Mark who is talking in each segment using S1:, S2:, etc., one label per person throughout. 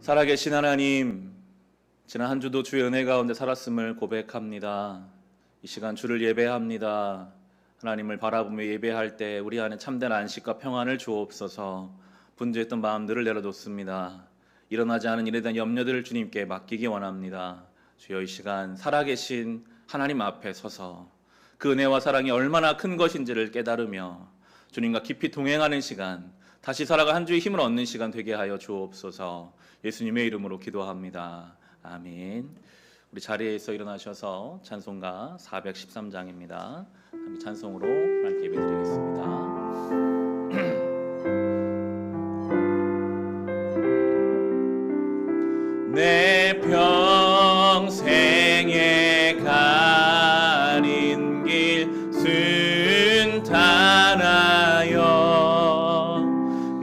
S1: 살아계신 하나님, 지난 한 주도 주의 은혜 가운데 살았음을 고백합니다. 이 시간 주를 예배합니다. 하나님을 바라보며 예배할 때 우리 안에 참된 안식과 평안을 주옵소서. 분주했던 마음들을 내려놓습니다. 일어나지 않은 일에 대한 염려들을 주님께 맡기기 원합니다. 주여, 이 시간 살아계신 하나님 앞에 서서 그 은혜와 사랑이 얼마나 큰 것인지를 깨달으며 주님과 깊이 동행하는 시간, 다시 살아가 한 주의 힘을 얻는 시간 되게 하여 주옵소서. 예수님의 이름으로 기도합니다. 아멘. 우리 자리에서 일어나셔서 찬송가 413장입니다. 찬송으로 하나님께 예배드리겠습니다. 내 평생에 가린 길 순탄하여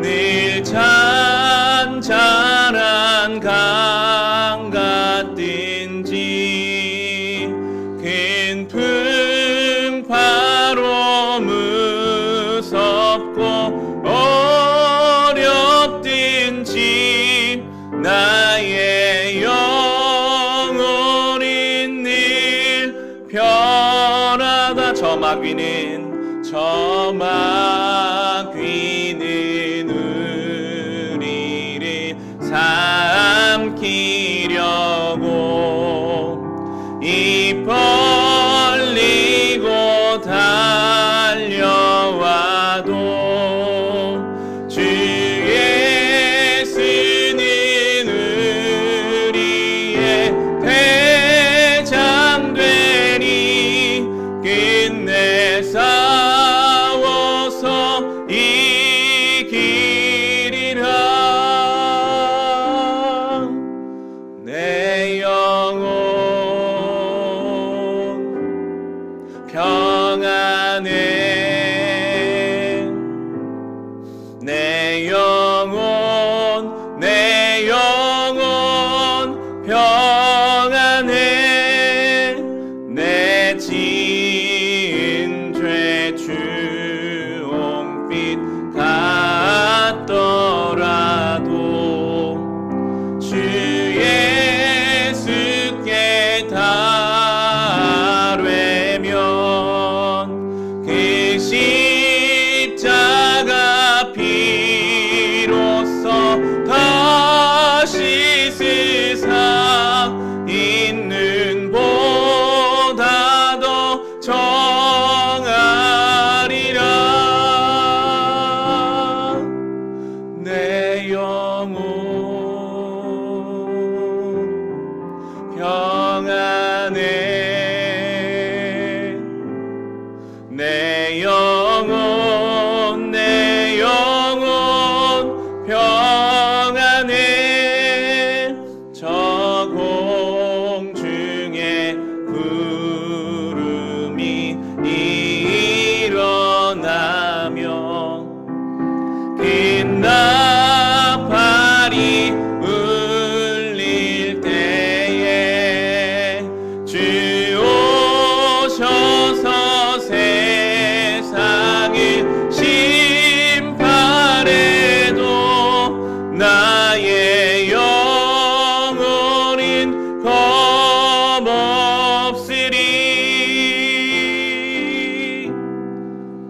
S1: 늘 잔잔한 강 같든지 큰 풍파로 무섭고 어렵든지 나의 영혼이 늘 편하다. 저 막귀는 우리를 삼키려고 입 벌리고 달려와도 주 예수는 우리의 대장 되니 끝내 싸워서 이기리라. 내 영혼 평안해. 내 영혼 평안해. 내 지은 죄 주홍빛 같더라도 주 예수께 달회면 그 십자가 피로써 다시 세상 있는 보다 더 정하리라. 내 영혼 평안해. 내 영혼 평안해. 저 공중에 구름이 일어나며 긴 나팔이 울릴 때에 주 오셔서 세상을 심판해도 나의 영혼은 겁없으리.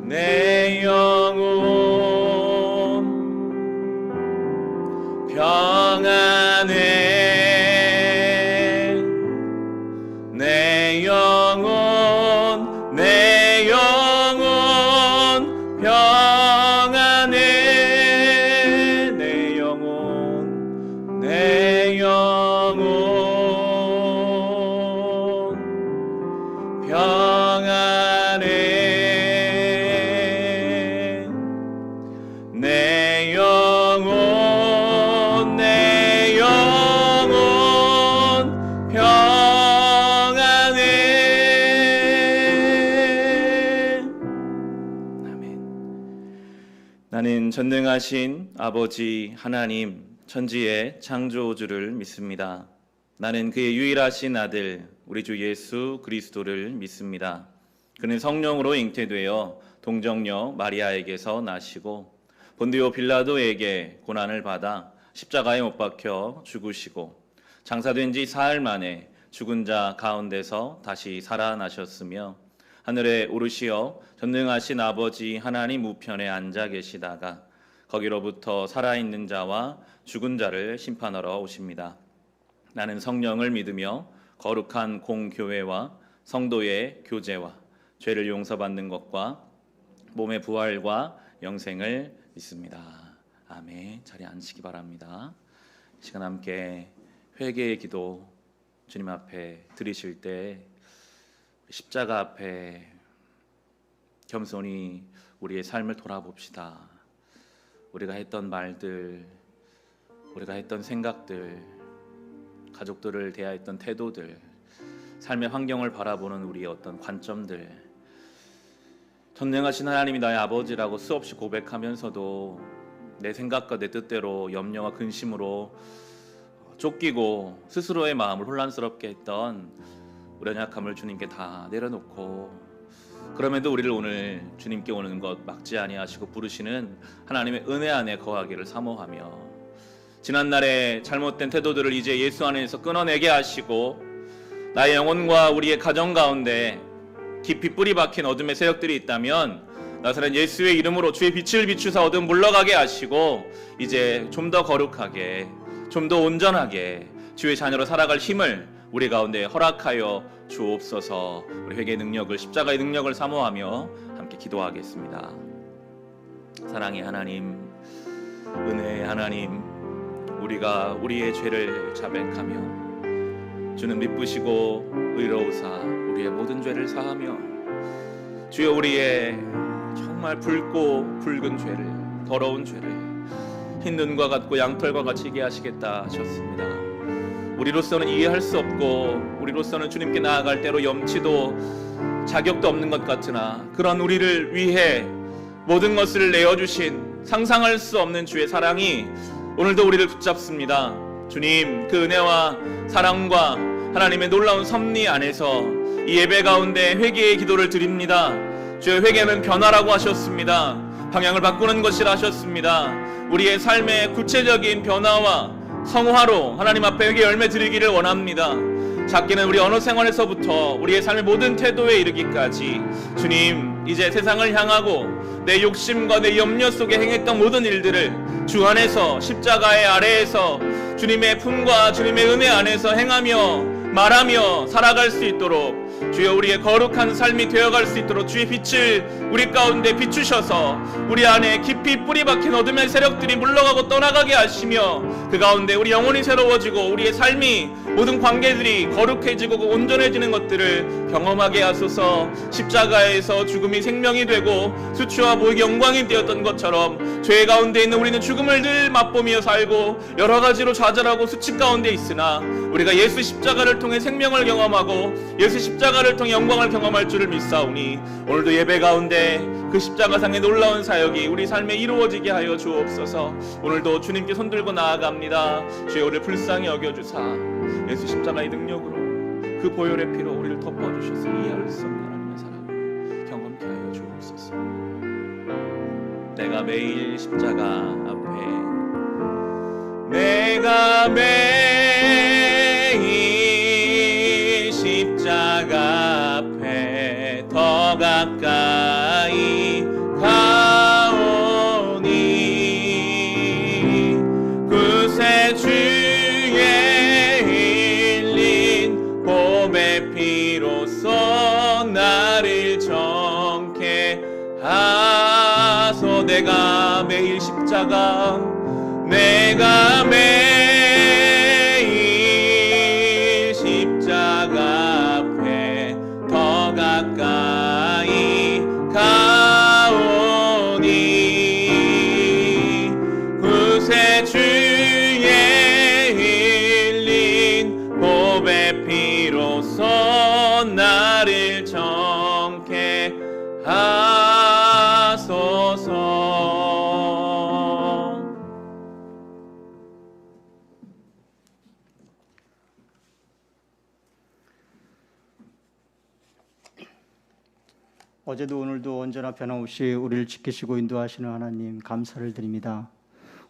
S1: 내 영혼 평안해. 내 영혼 평안해. 내 영혼 평안해. 내 영혼 평안해. 아멘. 나는 전능하신 아버지 하나님, 천지의 창조주를 믿습니다. 나는 그의 유일하신 아들 우리 주 예수 그리스도를 믿습니다. 그는 성령으로 잉태되어 동정녀 마리아에게서 나시고 본디오 빌라도에게 고난을 받아 십자가에 못 박혀 죽으시고 장사된 지 사흘 만에 죽은 자 가운데서 다시 살아나셨으며 하늘에 오르시어 전능하신 아버지 하나님 우편에 앉아 계시다가 거기로부터 살아있는 자와 죽은 자를 심판하러 오십니다. 나는 성령을 믿으며 거룩한 공교회와 성도의 교제와 죄를 용서받는 것과 몸의 부활과 영생을 믿습니다. 아멘. 자리에 앉으시기 바랍니다. 이 시간 함께 회개의 기도 주님 앞에 드리실 때 십자가 앞에 겸손히 우리의 삶을 돌아봅시다. 우리가 했던 말들, 우리가 했던 생각들, 가족들을 대하였던 태도들, 삶의 환경을 바라보는 우리의 어떤 관점들, 전능하신 하나님이 나의 아버지라고 수없이 고백하면서도 내 생각과 내 뜻대로 염려와 근심으로 쫓기고 스스로의 마음을 혼란스럽게 했던 우리 연약함을 주님께 다 내려놓고, 그럼에도 우리를 오늘 주님께 오는 것 막지 아니하시고 부르시는 하나님의 은혜 안에 거하기를 사모하며, 지난날의 잘못된 태도들을 이제 예수 안에서 끊어내게 하시고 나의 영혼과 우리의 가정 가운데 깊이 뿌리 박힌 어둠의 세력들이 있다면 나사렛 예수의 이름으로 주의 빛을 비추사 어둠 물러가게 하시고 이제 좀 더 거룩하게, 좀 더 온전하게 주의 자녀로 살아갈 힘을 우리 가운데 허락하여 주옵소서. 우리 회개의 능력을, 십자가의 능력을 사모하며 함께 기도하겠습니다. 사랑의 하나님, 은혜의 하나님, 우리가 우리의 죄를 자백하며 주는 미쁘시고 의로우사 우리의 모든 죄를 사하며, 주여 우리의 정말 붉고 붉은 죄를, 더러운 죄를 흰 눈과 같고 양털과 같이 이게 하시겠다 하셨습니다. 우리로서는 이해할 수 없고 우리로서는 주님께 나아갈 때로 염치도 자격도 없는 것 같으나 그런 우리를 위해 모든 것을 내어주신 상상할 수 없는 주의 사랑이 오늘도 우리를 붙잡습니다. 주님, 그 은혜와 사랑과 하나님의 놀라운 섭리 안에서 이 예배 가운데 회개의 기도를 드립니다. 주의 회개는 변화라고 하셨습니다. 방향을 바꾸는 것이라 하셨습니다. 우리의 삶의 구체적인 변화와 성화로 하나님 앞에 회개 열매 드리기를 원합니다. 작게는 우리 언어 생활에서부터 우리의 삶의 모든 태도에 이르기까지 주님, 이제 세상을 향하고 내 욕심과 내 염려 속에 행했던 모든 일들을 주 안에서 십자가의 아래에서 주님의 품과 주님의 은혜 안에서 행하며 말하며 살아갈 수 있도록, 주여 우리의 거룩한 삶이 되어갈 수 있도록 주의 빛을 우리 가운데 비추셔서 우리 안에 깊이 뿌리 박힌 어둠의 세력들이 물러가고 떠나가게 하시며 그 가운데 우리 영혼이 새로워지고 우리의 삶이, 모든 관계들이 거룩해지고 온전해지는 것들을 경험하게 하소서. 십자가에서 죽음이 생명이 되고 수치와 모욕이 영광이 되었던 것처럼 죄 가운데 있는 우리는 죽음을 늘 맛보며 살고 여러 가지로 좌절하고 수치 가운데 있으나 우리가 예수 십자가를 통해 생명을 경험하고 예수 십자가를 통해 영광을 경험할 줄을 믿사오니 오늘도 예배 가운데 그 십자가상의 놀라운 사역이 우리 삶에 이루어지게 하여 주옵소서. 오늘도 주님께 손들고 나아갑니다. 주여 우리를 불쌍히 여겨주사 예수 십자가의 능력으로 그 보혈의 피로 우리를 덮어주셔서 이해할 수 없는 하나님의 사랑을 경험케 하여 주옵소서. 내가 매일 십자가 앞에, 내가 매일 십자가 앞에 더 가까이 가오니 그새 주의 흘린 봄의 피로써 나를 정케 하소. 내가 매일 십자가, 내가 매일 십자가 앞에 더 가까이 가오니 그새 주의 흘린 봄의 피로써 나를 정케 하소서.
S2: 어제도 오늘도 언제나 변함없이 우리를 지키시고 인도하시는 하나님 감사를 드립니다.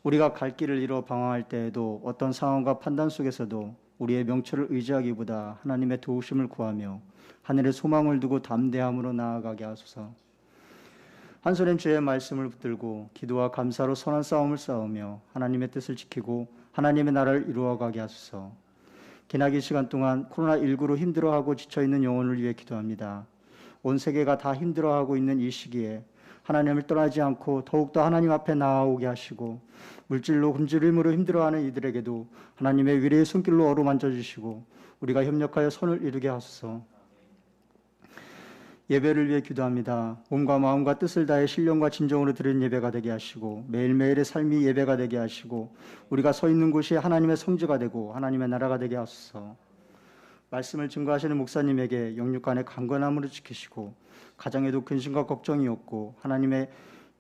S2: 우리가 갈 길을 잃어 방황할 때에도 어떤 상황과 판단 속에서도 우리의 명철을 의지하기보다 하나님의 도우심을 구하며 하늘에 소망을 두고 담대함으로 나아가게 하소서. 한 손엔 주의 말씀을 붙들고 기도와 감사로 선한 싸움을 싸우며 하나님의 뜻을 지키고 하나님의 나라를 이루어가게 하소서. 기나긴 시간 동안 코로나19로 힘들어하고 지쳐있는 영혼을 위해 기도합니다. 온 세계가 다 힘들어하고 있는 이 시기에 하나님을 떠나지 않고 더욱더 하나님 앞에 나아오게 하시고 물질로 굶주림으로 힘들어하는 이들에게도 하나님의 위대의 손길로 어루만져 주시고 우리가 협력하여 선을 이루게 하소서. 예배를 위해 기도합니다. 몸과 마음과 뜻을 다해 신령과 진정으로 드리는 예배가 되게 하시고 매일매일의 삶이 예배가 되게 하시고 우리가 서 있는 곳이 하나님의 성지가 되고 하나님의 나라가 되게 하소서. 말씀을 증거하시는 목사님에게 영육간의 강건함으로 지키시고 가정에도 근심과 걱정이 없고 하나님의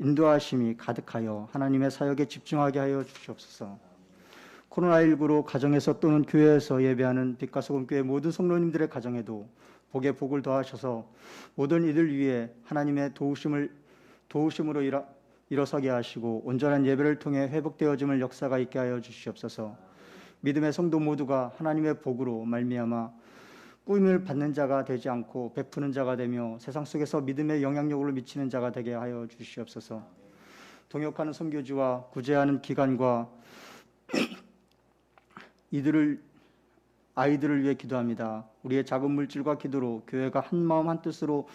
S2: 인도하심이 가득하여 하나님의 사역에 집중하게 하여 주시옵소서. 코로나19로 가정에서 또는 교회에서 예배하는 빛과 소금 교회 모든 성도님들의 가정에도 복에 복을 더하셔서 모든 이들 위해 하나님의 도우심으로 일어서게 하시고 온전한 예배를 통해 회복되어짐을 역사가 있게 하여 주시옵소서. 믿음의 성도 모두가 하나님의 복으로 말미암아 꾸임을 받는 자가 되지 않고 베푸는 자가 되며 세상 속에서 믿음의 영향력으로 미치는 자가 되게 하여 주시옵소서. 동역하는 선교지와 구제하는 기관과 아이들을 위해 기도합니다. 우리의 작은 물질과 기도로 교회가 한 마음 한 뜻으로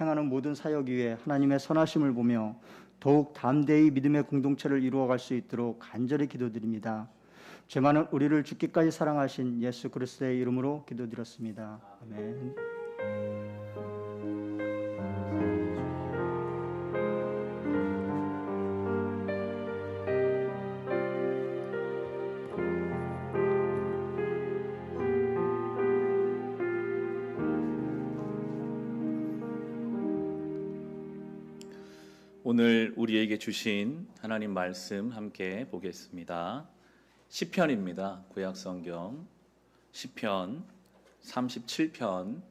S2: 행하는 모든 사역 위에 하나님의 선하심을 보며 더욱 담대히 믿음의 공동체를 이루어갈 수 있도록 간절히 기도드립니다. 죄 많은 우리를 죽기까지 사랑하신 예수 그리스도의 이름으로 기도드렸습니다. 아멘.
S1: 오늘 우리에게 주신 하나님 말씀 함께 보겠습니다. 시편입니다. 구약성경 시편 37편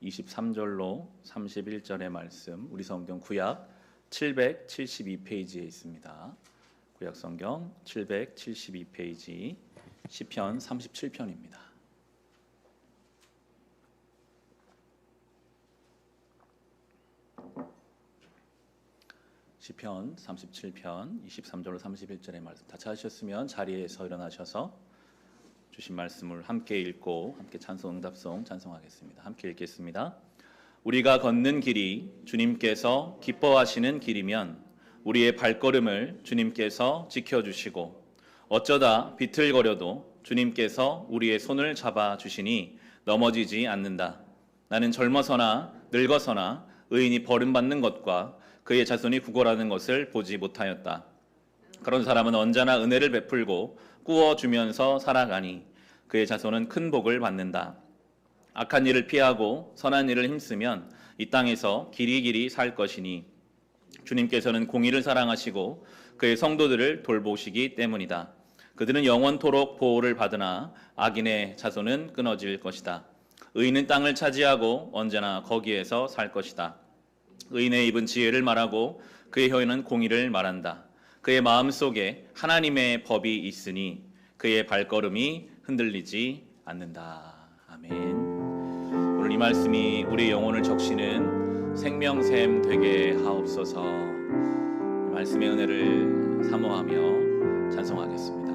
S1: 23절로 31절의 말씀, 우리 성경 구약 772페이지에 있습니다. 구약성경 772페이지 시편 37편입니다. 시편 37편 23절로 31절의 말씀 다 찾으셨으면 자리에서 일어나셔서 주신 말씀을 함께 읽고 함께 찬송 응답송 찬송하겠습니다. 함께 읽겠습니다. 우리가 걷는 길이 주님께서 기뻐하시는 길이면 우리의 발걸음을 주님께서 지켜주시고 어쩌다 비틀거려도 주님께서 우리의 손을 잡아주시니 넘어지지 않는다. 나는 젊어서나 늙어서나 의인이 버림받는 것과 그의 자손이 구걸하는 것을 보지 못하였다. 그런 사람은 언제나 은혜를 베풀고 꾸어주면서 살아가니 그의 자손은 큰 복을 받는다. 악한 일을 피하고 선한 일을 힘쓰면 이 땅에서 길이길이 살 것이니 주님께서는 공의를 사랑하시고 그의 성도들을 돌보시기 때문이다. 그들은 영원토록 보호를 받으나 악인의 자손은 끊어질 것이다. 의인은 땅을 차지하고 언제나 거기에서 살 것이다. 의인의 입은 지혜를 말하고 그의 혀에는 공의를 말한다. 그의 마음속에 하나님의 법이 있으니 그의 발걸음이 흔들리지 않는다. 아멘. 오늘 이 말씀이 우리 영혼을 적시는 생명샘 되게 하옵소서. 말씀의 은혜를 사모하며 찬송하겠습니다.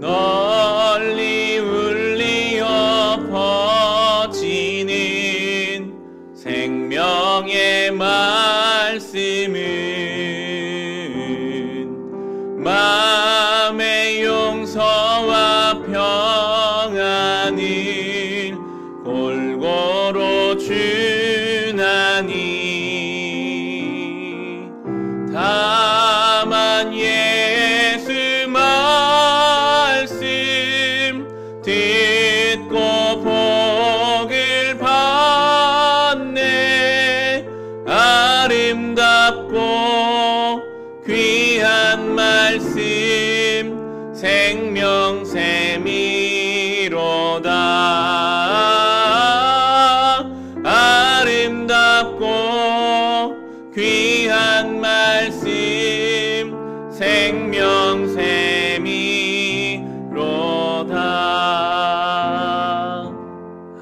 S1: 널리 울리어 퍼지는 생명의 말씀은 마음의 용서와 평안을 골고루 주나니 다만 예수 말씀 듣고 복을 받네. 아름답고 귀한 말씀 생명샘이로다. 아름답고 귀한 말씀 생명샘이로다.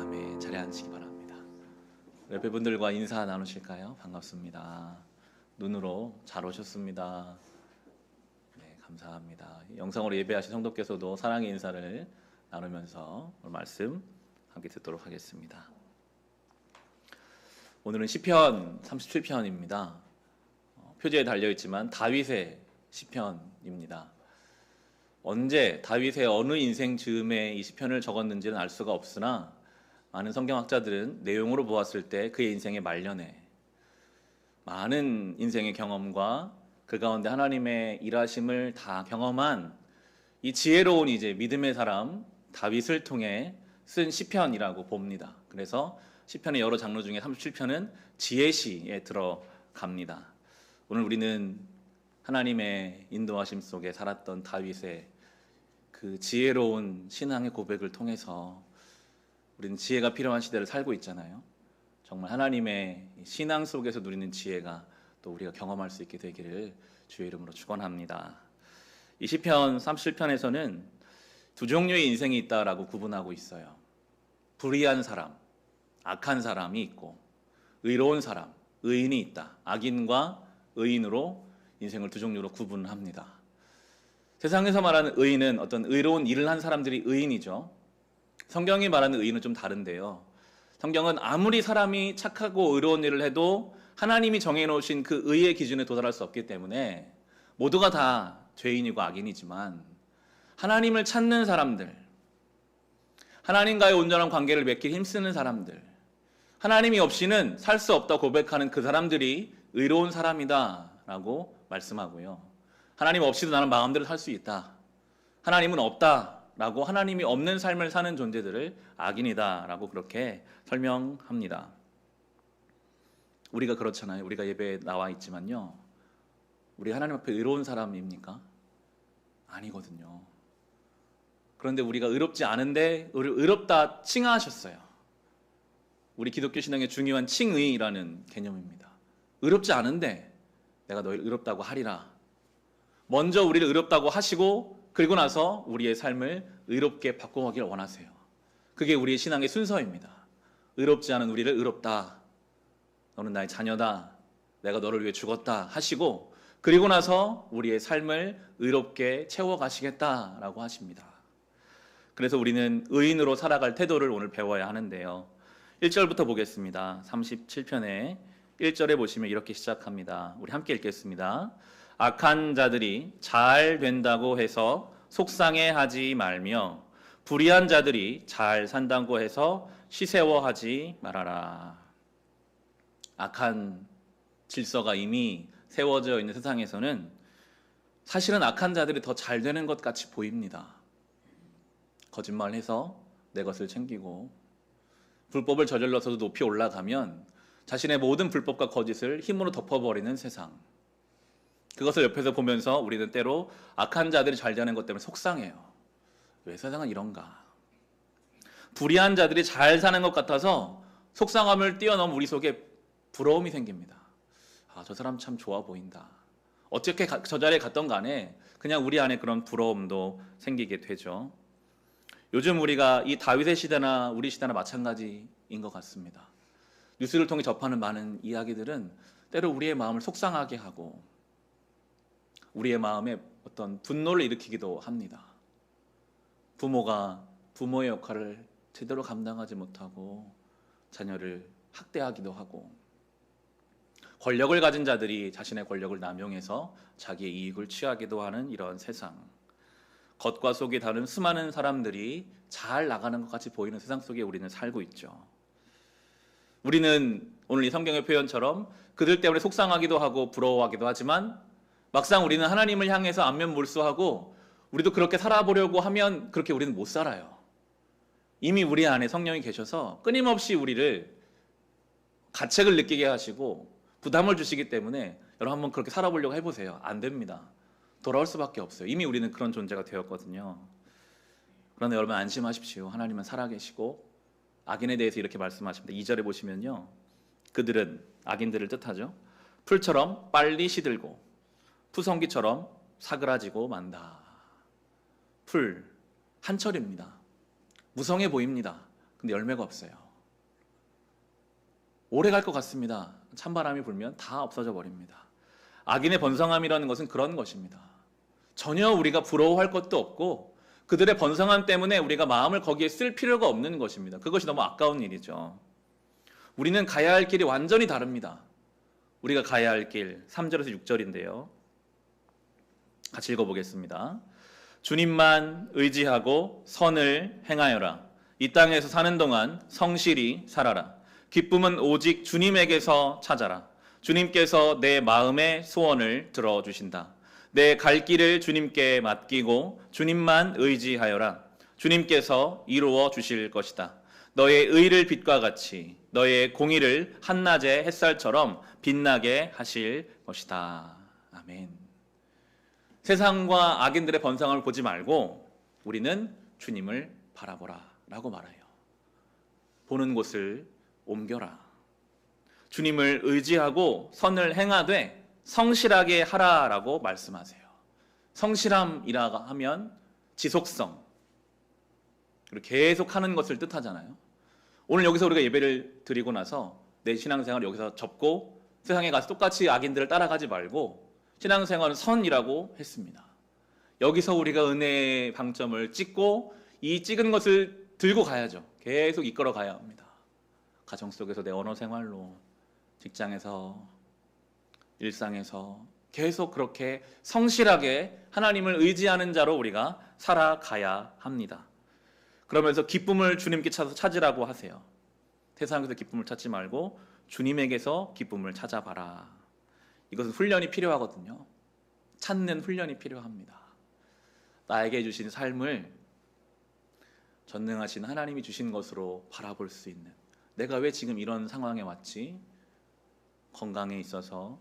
S1: 아멘. 자리에 앉으시기 바랍니다. 옆에분들과 인사 나누실까요? 반갑습니다. 눈으로 잘 오셨습니다. 네, 감사합니다. 영상으로 예배하신 성도께서도 사랑의 인사를 나누면서 오늘 말씀 함께 듣도록 하겠습니다. 오늘은 시편 37편입니다. 표지에 달려있지만 다윗의 시편입니다. 언제 다윗의 어느 인생 즈음에 이 시편을 적었는지는 알 수가 없으나 많은 성경학자들은 내용으로 보았을 때 그의 인생의 말년에 많은 인생의 경험과 그 가운데 하나님의 일하심을 다 경험한 이 지혜로운 이제 믿음의 사람 다윗을 통해 쓴 시편이라고 봅니다. 그래서 시편의 여러 장르 중에 37편은 지혜시에 들어갑니다. 오늘 우리는 하나님의 인도하심 속에 살았던 다윗의 그 지혜로운 신앙의 고백을 통해서 우리는 지혜가 필요한 시대를 살고 있잖아요. 정말 하나님의 신앙 속에서 누리는 지혜가 또 우리가 경험할 수 있게 되기를 주의 이름으로 축원합니다. 이 시편 37편에서는 두 종류의 인생이 있다라고 구분하고 있어요. 불의한 사람, 악한 사람이 있고 의로운 사람, 의인이 있다. 악인과 의인으로 인생을 두 종류로 구분합니다. 세상에서 말하는 의인은 어떤 의로운 일을 한 사람들이 의인이죠. 성경이 말하는 의인은 좀 다른데요. 성경은 아무리 사람이 착하고 의로운 일을 해도 하나님이 정해놓으신 그 의의 기준에 도달할 수 없기 때문에 모두가 다 죄인이고 악인이지만 하나님을 찾는 사람들, 하나님과의 온전한 관계를 맺기 힘쓰는 사람들, 하나님이 없이는 살 수 없다 고백하는 그 사람들이 의로운 사람이다 라고 말씀하고요. 하나님 없이도 나는 마음대로 살 수 있다. 하나님은 없다 라고 하나님이 없는 삶을 사는 존재들을 악인이다 라고 그렇게 설명합니다. 우리가 그렇잖아요. 우리가 예배에 나와 있지만요. 우리 하나님 앞에 의로운 사람입니까? 아니거든요. 그런데 우리가 의롭지 않은데 의롭다 칭하하셨어요. 우리 기독교 신앙의 중요한 칭의라는 개념입니다. 의롭지 않은데 내가 너희를 의롭다고 하리라. 먼저 우리를 의롭다고 하시고 그리고 나서 우리의 삶을 의롭게 바꿔가기를 원하세요. 그게 우리의 신앙의 순서입니다. 의롭지 않은 우리를 의롭다. 너는 나의 자녀다. 내가 너를 위해 죽었다 하시고 그리고 나서 우리의 삶을 의롭게 채워가시겠다라고 하십니다. 그래서 우리는 의인으로 살아갈 태도를 오늘 배워야 하는데요. 1절부터 보겠습니다. 37편에 1절에 보시면 이렇게 시작합니다. 우리 함께 읽겠습니다. 악한 자들이 잘 된다고 해서 속상해하지 말며 불의한 자들이 잘 산다고 해서 시세워하지 말아라. 악한 질서가 이미 세워져 있는 세상에서는 사실은 악한 자들이 더 잘 되는 것 같이 보입니다. 거짓말해서 내 것을 챙기고 불법을 저질러서도 높이 올라가면 자신의 모든 불법과 거짓을 힘으로 덮어버리는 세상. 그것을 옆에서 보면서 우리는 때로 악한 자들이 잘 되는 것 때문에 속상해요. 왜 세상은 이런가? 불의한 자들이 잘 사는 것 같아서 속상함을 뛰어넘은 우리 속에 부러움이 생깁니다. 아, 저 사람 참 좋아 보인다. 어떻게 저 자리에 갔던 간에 그냥 우리 안에 그런 부러움도 생기게 되죠. 요즘 우리가 이 다윗의 시대나 우리 시대나 마찬가지인 것 같습니다. 뉴스를 통해 접하는 많은 이야기들은 때로 우리의 마음을 속상하게 하고 우리의 마음에 어떤 분노를 일으키기도 합니다. 부모가 부모의 역할을 제대로 감당하지 못하고 자녀를 학대하기도 하고 권력을 가진 자들이 자신의 권력을 남용해서 자기의 이익을 취하기도 하는 이런 세상. 겉과 속이 다른 수많은 사람들이 잘 나가는 것 같이 보이는 세상 속에 우리는 살고 있죠. 우리는 오늘 이 성경의 표현처럼 그들 때문에 속상하기도 하고 부러워하기도 하지만 막상 우리는 하나님을 향해서 안면몰수하고 우리도 그렇게 살아보려고 하면 그렇게 우리는 못 살아요. 이미 우리 안에 성령이 계셔서 끊임없이 우리를 가책을 느끼게 하시고 부담을 주시기 때문에 여러분 한번 그렇게 살아보려고 해보세요. 안 됩니다. 돌아올 수밖에 없어요. 이미 우리는 그런 존재가 되었거든요. 그런데 여러분 안심하십시오. 하나님은 살아계시고 악인에 대해서 이렇게 말씀하십니다. 2절에 보시면요. 그들은 악인들을 뜻하죠. 풀처럼 빨리 시들고 푸성기처럼 사그라지고 만다. 풀 한철입니다. 무성해 보입니다. 근데 열매가 없어요. 오래 갈 것 같습니다. 찬바람이 불면 다 없어져 버립니다. 악인의 번성함이라는 것은 그런 것입니다. 전혀 우리가 부러워할 것도 없고 그들의 번성함 때문에 우리가 마음을 거기에 쓸 필요가 없는 것입니다. 그것이 너무 아까운 일이죠. 우리는 가야 할 길이 완전히 다릅니다. 우리가 가야 할 길 3절에서 6절인데요. 같이 읽어보겠습니다. 주님만 의지하고 선을 행하여라. 이 땅에서 사는 동안 성실히 살아라. 기쁨은 오직 주님에게서 찾아라. 주님께서 내 마음의 소원을 들어주신다. 내 갈 길을 주님께 맡기고 주님만 의지하여라. 주님께서 이루어 주실 것이다. 너의 의를 빛과 같이 너의 공의를 한낮의 햇살처럼 빛나게 하실 것이다. 아멘. 세상과 악인들의 번성함을 보지 말고 우리는 주님을 바라보라 라고 말해요. 보는 곳을 옮겨라. 주님을 의지하고 선을 행하되 성실하게 하라라고 말씀하세요. 성실함이라 하면 지속성, 그리고 계속 하는 것을 뜻하잖아요. 오늘 여기서 우리가 예배를 드리고 나서 내 신앙생활을 여기서 접고 세상에 가서 똑같이 악인들을 따라가지 말고 신앙생활은 선이라고 했습니다. 여기서 우리가 은혜의 방점을 찍고 이 찍은 것을 들고 가야죠. 계속 이끌어 가야 합니다. 가정 속에서 내 언어 생활로, 직장에서, 일상에서 계속 그렇게 성실하게 하나님을 의지하는 자로 우리가 살아가야 합니다. 그러면서 기쁨을 주님께 찾으라고 하세요. 세상에서 기쁨을 찾지 말고 주님에게서 기쁨을 찾아봐라. 이것은 훈련이 필요하거든요. 찾는 훈련이 필요합니다. 나에게 주신 삶을 전능하신 하나님이 주신 것으로 바라볼 수 있는, 내가 왜 지금 이런 상황에 왔지? 건강에 있어서,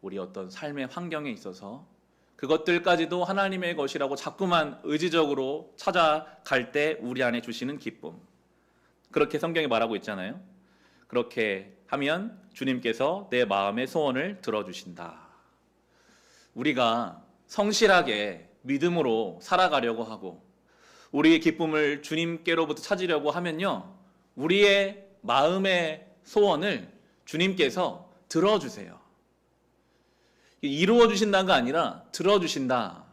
S1: 우리 어떤 삶의 환경에 있어서 그것들까지도 하나님의 것이라고 자꾸만 의지적으로 찾아갈 때 우리 안에 주시는 기쁨, 그렇게 성경이 말하고 있잖아요. 그렇게 하면 주님께서 내 마음의 소원을 들어주신다. 우리가 성실하게 믿음으로 살아가려고 하고 우리의 기쁨을 주님께로부터 찾으려고 하면요, 우리의 마음의 소원을 주님께서 들어주세요. 이루어 주신다가 아니라 들어주신다라고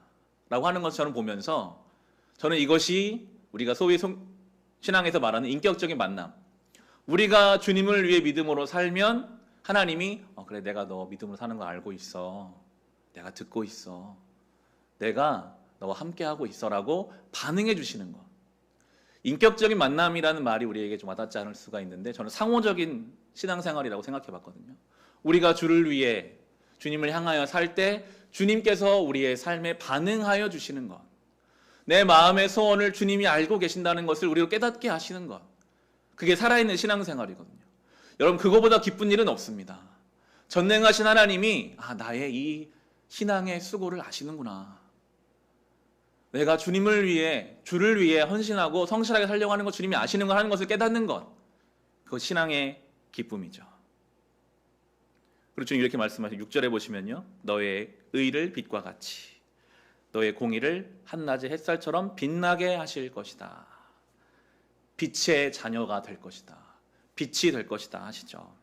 S1: 하는 것을 저는 보면서, 저는 이것이 우리가 소위 신앙에서 말하는 인격적인 만남, 우리가 주님을 위해 믿음으로 살면 하나님이 그래, 내가 너 믿음으로 사는 거 알고 있어, 내가 듣고 있어, 내가 너와 함께하고 있어라고 반응해 주시는 것. 인격적인 만남이라는 말이 우리에게 좀 와닿지 않을 수가 있는데, 저는 상호적인 신앙생활이라고 생각해 봤거든요. 우리가 주를 위해, 주님을 향하여 살 때 주님께서 우리의 삶에 반응하여 주시는 것, 내 마음의 소원을 주님이 알고 계신다는 것을 우리로 깨닫게 하시는 것, 그게 살아있는 신앙생활이거든요. 여러분, 그거보다 기쁜 일은 없습니다. 전능하신 하나님이 나의 이 신앙의 수고를 아시는구나, 내가 주님을 위해, 주를 위해 헌신하고 성실하게 살려고 하는 것 주님이 아시는 걸 하는 것을 깨닫는 것, 그것 신앙의 기쁨이죠. 그리고 주님 이렇게 말씀하시고 6절에 보시면요, 너의 의를 빛과 같이 너의 공의를 한낮의 햇살처럼 빛나게 하실 것이다. 빛의 자녀가 될 것이다. 빛이 될 것이다 하시죠.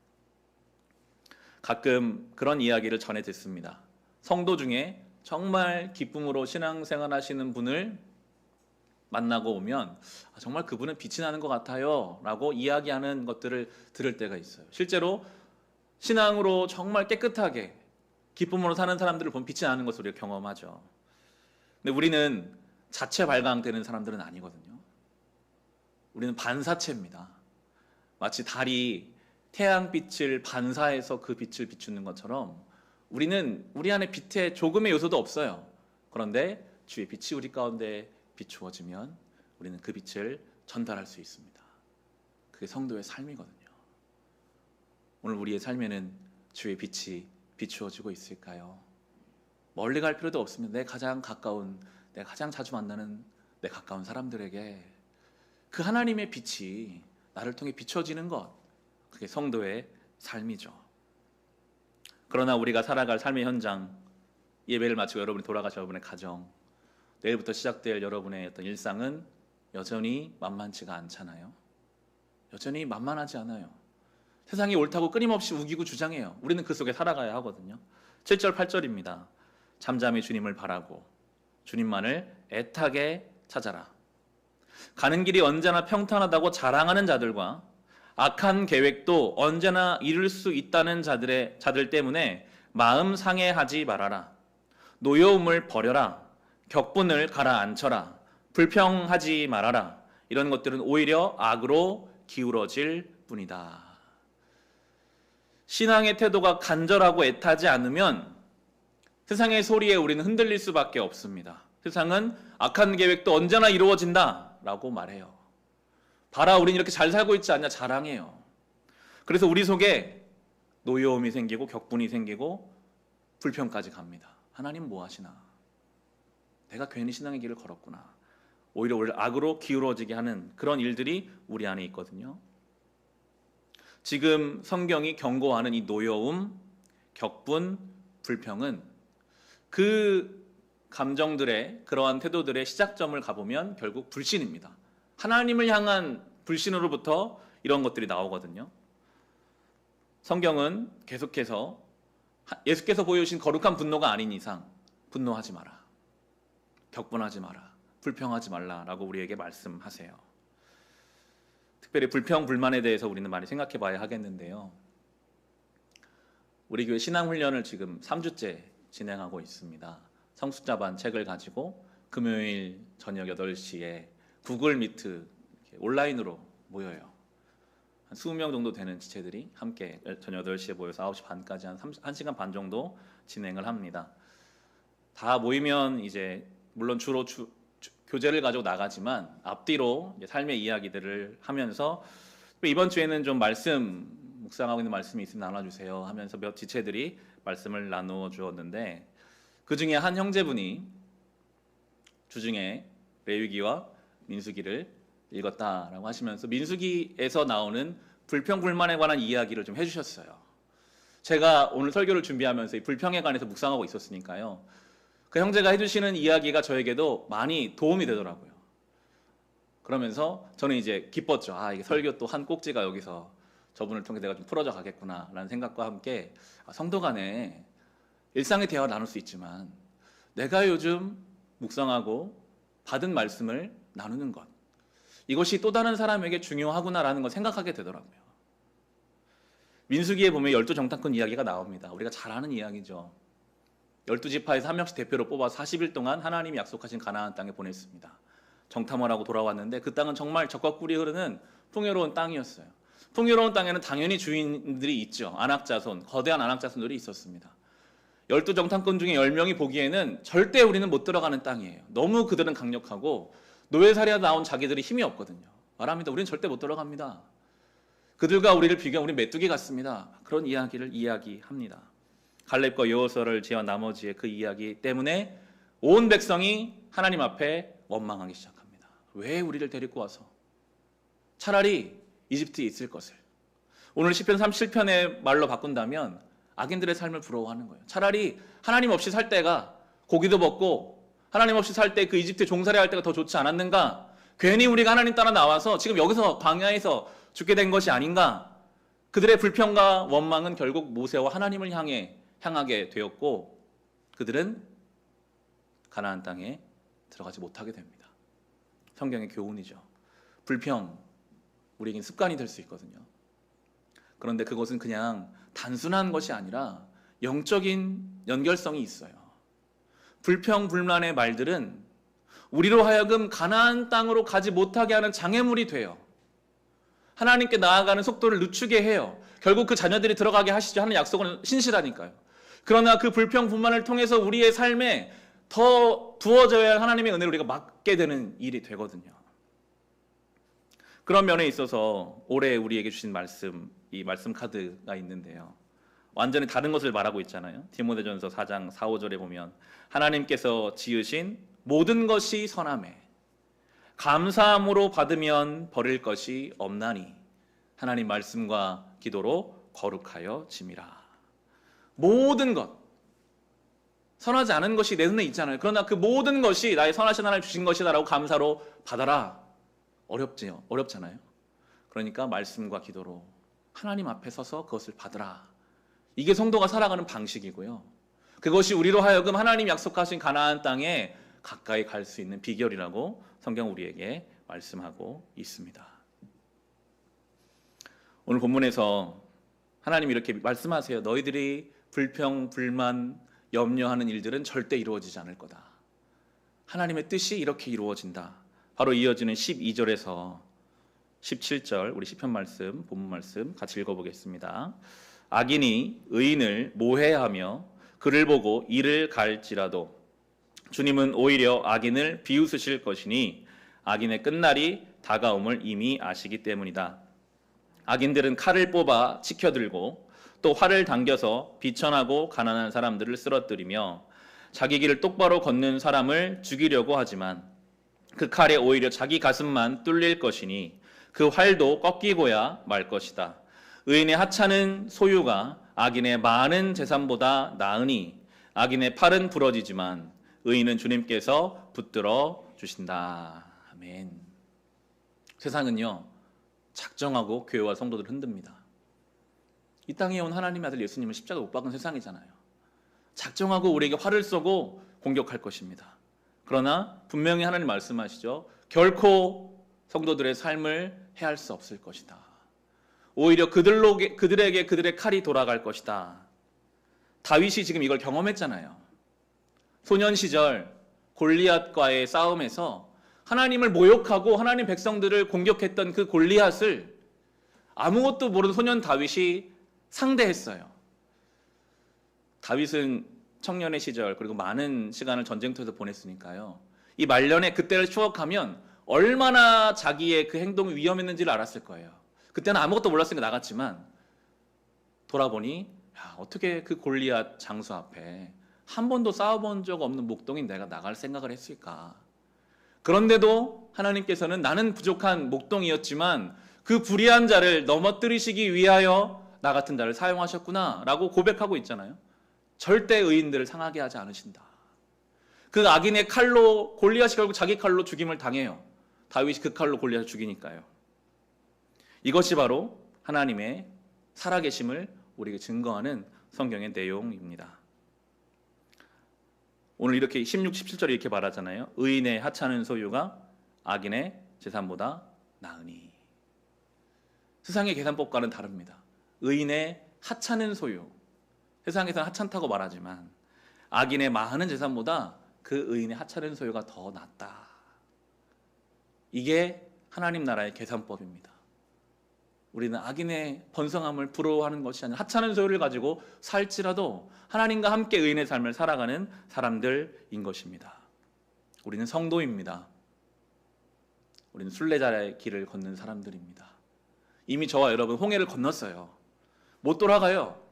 S1: 가끔 그런 이야기를 전해 듣습니다. 성도 중에 정말 기쁨으로 신앙생활 하시는 분을 만나고 오면 정말 그분은 빛이 나는 것 같아요 라고 이야기하는 것들을 들을 때가 있어요. 실제로 신앙으로 정말 깨끗하게 기쁨으로 사는 사람들을 보면 빛이 나는 것을 우리가 경험하죠. 근데 우리는 자체 발광되는 사람들은 아니거든요. 우리는 반사체입니다. 마치 달이 태양빛을 반사해서 그 빛을 비추는 것처럼 우리는 우리 안에 빛에 조금의 요소도 없어요. 그런데 주의 빛이 우리 가운데 비추어지면 우리는 그 빛을 전달할 수 있습니다. 그게 성도의 삶이거든요. 오늘 우리의 삶에는 주의 빛이 비추어지고 있을까요? 멀리 갈 필요도 없습니다. 내 가장 가까운, 내가 가장 자주 만나는 내 가까운 사람들에게 그 하나님의 빛이 나를 통해 비춰지는 것, 그게 성도의 삶이죠. 그러나 우리가 살아갈 삶의 현장, 예배를 마치고 여러분이 돌아가셔 여러분의 가정, 내일부터 시작될 여러분의 어떤 일상은 여전히 만만치가 않잖아요. 여전히 만만하지 않아요. 세상이 옳다고 끊임없이 우기고 주장해요. 우리는 그 속에 살아가야 하거든요. 7절 8절입니다. 잠잠히 주님을 바라고 주님만을 애타게 찾아라. 가는 길이 언제나 평탄하다고 자랑하는 자들과 악한 계획도 언제나 이룰 수 있다는 자들 때문에 마음 상해하지 말아라. 노여움을 버려라. 격분을 가라앉혀라. 불평하지 말아라. 이런 것들은 오히려 악으로 기울어질 뿐이다. 신앙의 태도가 간절하고 애타지 않으면 세상의 소리에 우리는 흔들릴 수밖에 없습니다. 세상은 악한 계획도 언제나 이루어진다라고 말해요. 봐라, 우린 이렇게 잘 살고 있지 않냐 자랑해요. 그래서 우리 속에 노여움이 생기고 격분이 생기고 불평까지 갑니다. 하나님 뭐 하시나? 내가 괜히 신앙의 길을 걸었구나. 오히려 우리를 악으로 기울어지게 하는 그런 일들이 우리 안에 있거든요. 지금 성경이 경고하는 이 노여움, 격분, 불평은 그 감정들의 그러한 태도들의 시작점을 가보면 결국 불신입니다. 하나님을 향한 불신으로부터 이런 것들이 나오거든요. 성경은 계속해서 예수께서 보여주신 거룩한 분노가 아닌 이상 분노하지 마라, 격분하지 마라, 불평하지 말라라고 우리에게 말씀하세요. 특별히 불평, 불만에 대해서 우리는 많이 생각해 봐야 하겠는데요. 우리 교회 신앙훈련을 지금 3주째 진행하고 있습니다. 성숙자반 책을 가지고 금요일 저녁 8시에 구글 미트 온라인으로 모여요. 한 20명 정도 되는 지체들이 함께 저녁 8시에 모여서 9시 반까지 한 1시간 반 정도 진행을 합니다. 다 모이면 이제 물론 주로 교재를 가지고 나가지만 앞뒤로 이제 삶의 이야기들을 하면서 이번 주에는 좀 말씀 묵상하고 있는 말씀이 있으면 나눠주세요 하면서 몇 지체들이 말씀을 나누어 주었는데 그 중에 한 형제분이 주중에 레위기와 민수기를 읽었다라고 하시면서 민수기에서 나오는 불평불만에 관한 이야기를 좀 해주셨어요. 제가 오늘 설교를 준비하면서 이 불평에 관해서 묵상하고 있었으니까요. 그 형제가 해주시는 이야기가 저에게도 많이 도움이 되더라고요. 그러면서 저는 이제 기뻤죠. 아, 이게 설교 또 한 꼭지가 여기서 저분을 통해 내가 좀 풀어져 가겠구나라는 생각과 함께 성도 간에 일상의 대화를 나눌 수 있지만 내가 요즘 묵상하고 받은 말씀을 나누는 것, 이것이 또 다른 사람에게 중요하구나라는 걸 생각하게 되더라고요. 민수기에 보면 12정탐꾼 이야기가 나옵니다. 우리가 잘 아는 이야기죠. 12지파에서 한 명씩 대표로 뽑아 40일 동안 하나님이 약속하신 가나안 땅에 보냈습니다. 정탐을 하고 돌아왔는데 그 땅은 정말 적과 꿀이 흐르는 풍요로운 땅이었어요. 풍요로운 땅에는 당연히 주인들이 있죠. 안악자손, 거대한 안악자손들이 있었습니다. 12정탐꾼 중에 10명이 보기에는 절대 우리는 못 들어가는 땅이에요. 너무 그들은 강력하고 노예살이하다 나온 자기들이 힘이 없거든요. 말합니다. 우리는 절대 못 들어갑니다. 그들과 우리를 비교하면 우리는 메뚜기 같습니다. 그런 이야기를 이야기합니다. 갈렙과 여호수아를 제한 나머지의 그 이야기 때문에 온 백성이 하나님 앞에 원망하기 시작합니다. 왜 우리를 데리고 와서 차라리 이집트에 있을 것을. 오늘 시편 37편의 말로 바꾼다면 악인들의 삶을 부러워하는 거예요. 차라리 하나님 없이 살 때가 고기도 먹고 하나님 없이 살 때 그 이집트에 종살이 할 때가 더 좋지 않았는가? 괜히 우리가 하나님 따라 나와서 지금 여기서 광야에서 죽게 된 것이 아닌가? 그들의 불평과 원망은 결국 모세와 하나님을 향하게 되었고 그들은 가나안 땅에 들어가지 못하게 됩니다. 성경의 교훈이죠. 불평, 우리에겐 습관이 될 수 있거든요. 그런데 그것은 그냥 단순한 것이 아니라 영적인 연결성이 있어요. 불평불만의 말들은 우리로 하여금 가나안 땅으로 가지 못하게 하는 장애물이 돼요. 하나님께 나아가는 속도를 늦추게 해요. 결국 그 자녀들이 들어가게 하시죠. 하는 약속은 신실하니까요. 그러나 그 불평불만을 통해서 우리의 삶에 더 부어져야 할 하나님의 은혜를 우리가 맡게 되는 일이 되거든요. 그런 면에 있어서 올해 우리에게 주신 말씀, 이 말씀 카드가 있는데요. 완전히 다른 것을 말하고 있잖아요. 디모데전서 4장 4, 5절에 보면 하나님께서 지으신 모든 것이 선하매 감사함으로 받으면 버릴 것이 없나니 하나님 말씀과 기도로 거룩하여 짐이라. 모든 것, 선하지 않은 것이 내 눈에 있잖아요. 그러나 그 모든 것이 나의 선하신 하나님 주신 것이다라고 감사로 받아라. 어렵잖아요. 그러니까 말씀과 기도로 하나님 앞에 서서 그것을 받으라. 이게 성도가 살아가는 방식이고요. 그것이 우리로 하여금 하나님 약속하신 가나안 땅에 가까이 갈 수 있는 비결이라고 성경 우리에게 말씀하고 있습니다. 오늘 본문에서 하나님이 이렇게 말씀하세요. 너희들이 불평, 불만, 염려하는 일들은 절대 이루어지지 않을 거다. 하나님의 뜻이 이렇게 이루어진다. 바로 이어지는 12절에서 17절 우리 시편 말씀, 본문 말씀 같이 읽어보겠습니다. 악인이 의인을 모해하며 그를 보고 이를 갈지라도 주님은 오히려 악인을 비웃으실 것이니 악인의 끝날이 다가옴을 이미 아시기 때문이다. 악인들은 칼을 뽑아 치켜들고 또 활을 당겨서 비천하고 가난한 사람들을 쓰러뜨리며 자기 길을 똑바로 걷는 사람을 죽이려고 하지만 그 칼에 오히려 자기 가슴만 뚫릴 것이니 그 활도 꺾이고야 말 것이다. 의인의 하찮은 소유가 악인의 많은 재산보다 나으니 악인의 팔은 부러지지만 의인은 주님께서 붙들어 주신다. 아멘. 세상은요 작정하고 교회와 성도들을 흔듭니다. 이 땅에 온 하나님의 아들 예수님은 십자가 못 박은 세상이잖아요. 작정하고 우리에게 활을 쏘고 공격할 것입니다. 그러나 분명히 하나님 말씀하시죠. 결코 성도들의 삶을 해할 수 없을 것이다. 오히려 그들에게 그들의 칼이 돌아갈 것이다. 다윗이 지금 이걸 경험했잖아요. 소년 시절 골리앗과의 싸움에서 하나님을 모욕하고 하나님 백성들을 공격했던 그 골리앗을 아무것도 모르는 소년 다윗이 상대했어요. 다윗은 청년의 시절 그리고 많은 시간을 전쟁터에서 보냈으니까요. 이 말년에 그때를 추억하면 얼마나 자기의 그 행동이 위험했는지를 알았을 거예요. 그때는 아무것도 몰랐으니까 나갔지만 돌아보니 어떻게 그 골리앗 장수 앞에 한 번도 싸워본 적 없는 목동인 내가 나갈 생각을 했을까. 그런데도 하나님께서는 나는 부족한 목동이었지만 그 불의한 자를 넘어뜨리시기 위하여 나 같은 자를 사용하셨구나 라고 고백하고 있잖아요. 절대 의인들을 상하게 하지 않으신다. 그 악인의 칼로 골리앗이 결국 자기 칼로 죽임을 당해요. 다윗이 그 칼로 골리앗을 죽이니까요. 이것이 바로 하나님의 살아계심을 우리에게 증거하는 성경의 내용입니다. 오늘 이렇게 16, 17절에 이렇게 말하잖아요. 의인의 하찮은 소유가 악인의 재산보다 나으니. 세상의 계산법과는 다릅니다. 의인의 하찮은 소유, 세상에서는 하찮다고 말하지만 악인의 많은 재산보다 그 의인의 하찮은 소유가 더 낫다. 이게 하나님 나라의 계산법입니다. 우리는 악인의 번성함을 부러워하는 것이 아니라 하찮은 소유를 가지고 살지라도 하나님과 함께 의인의 삶을 살아가는 사람들인 것입니다. 우리는 성도입니다. 우리는 순례자의 길을 걷는 사람들입니다. 이미 저와 여러분 홍해를 건넜어요. 못 돌아가요.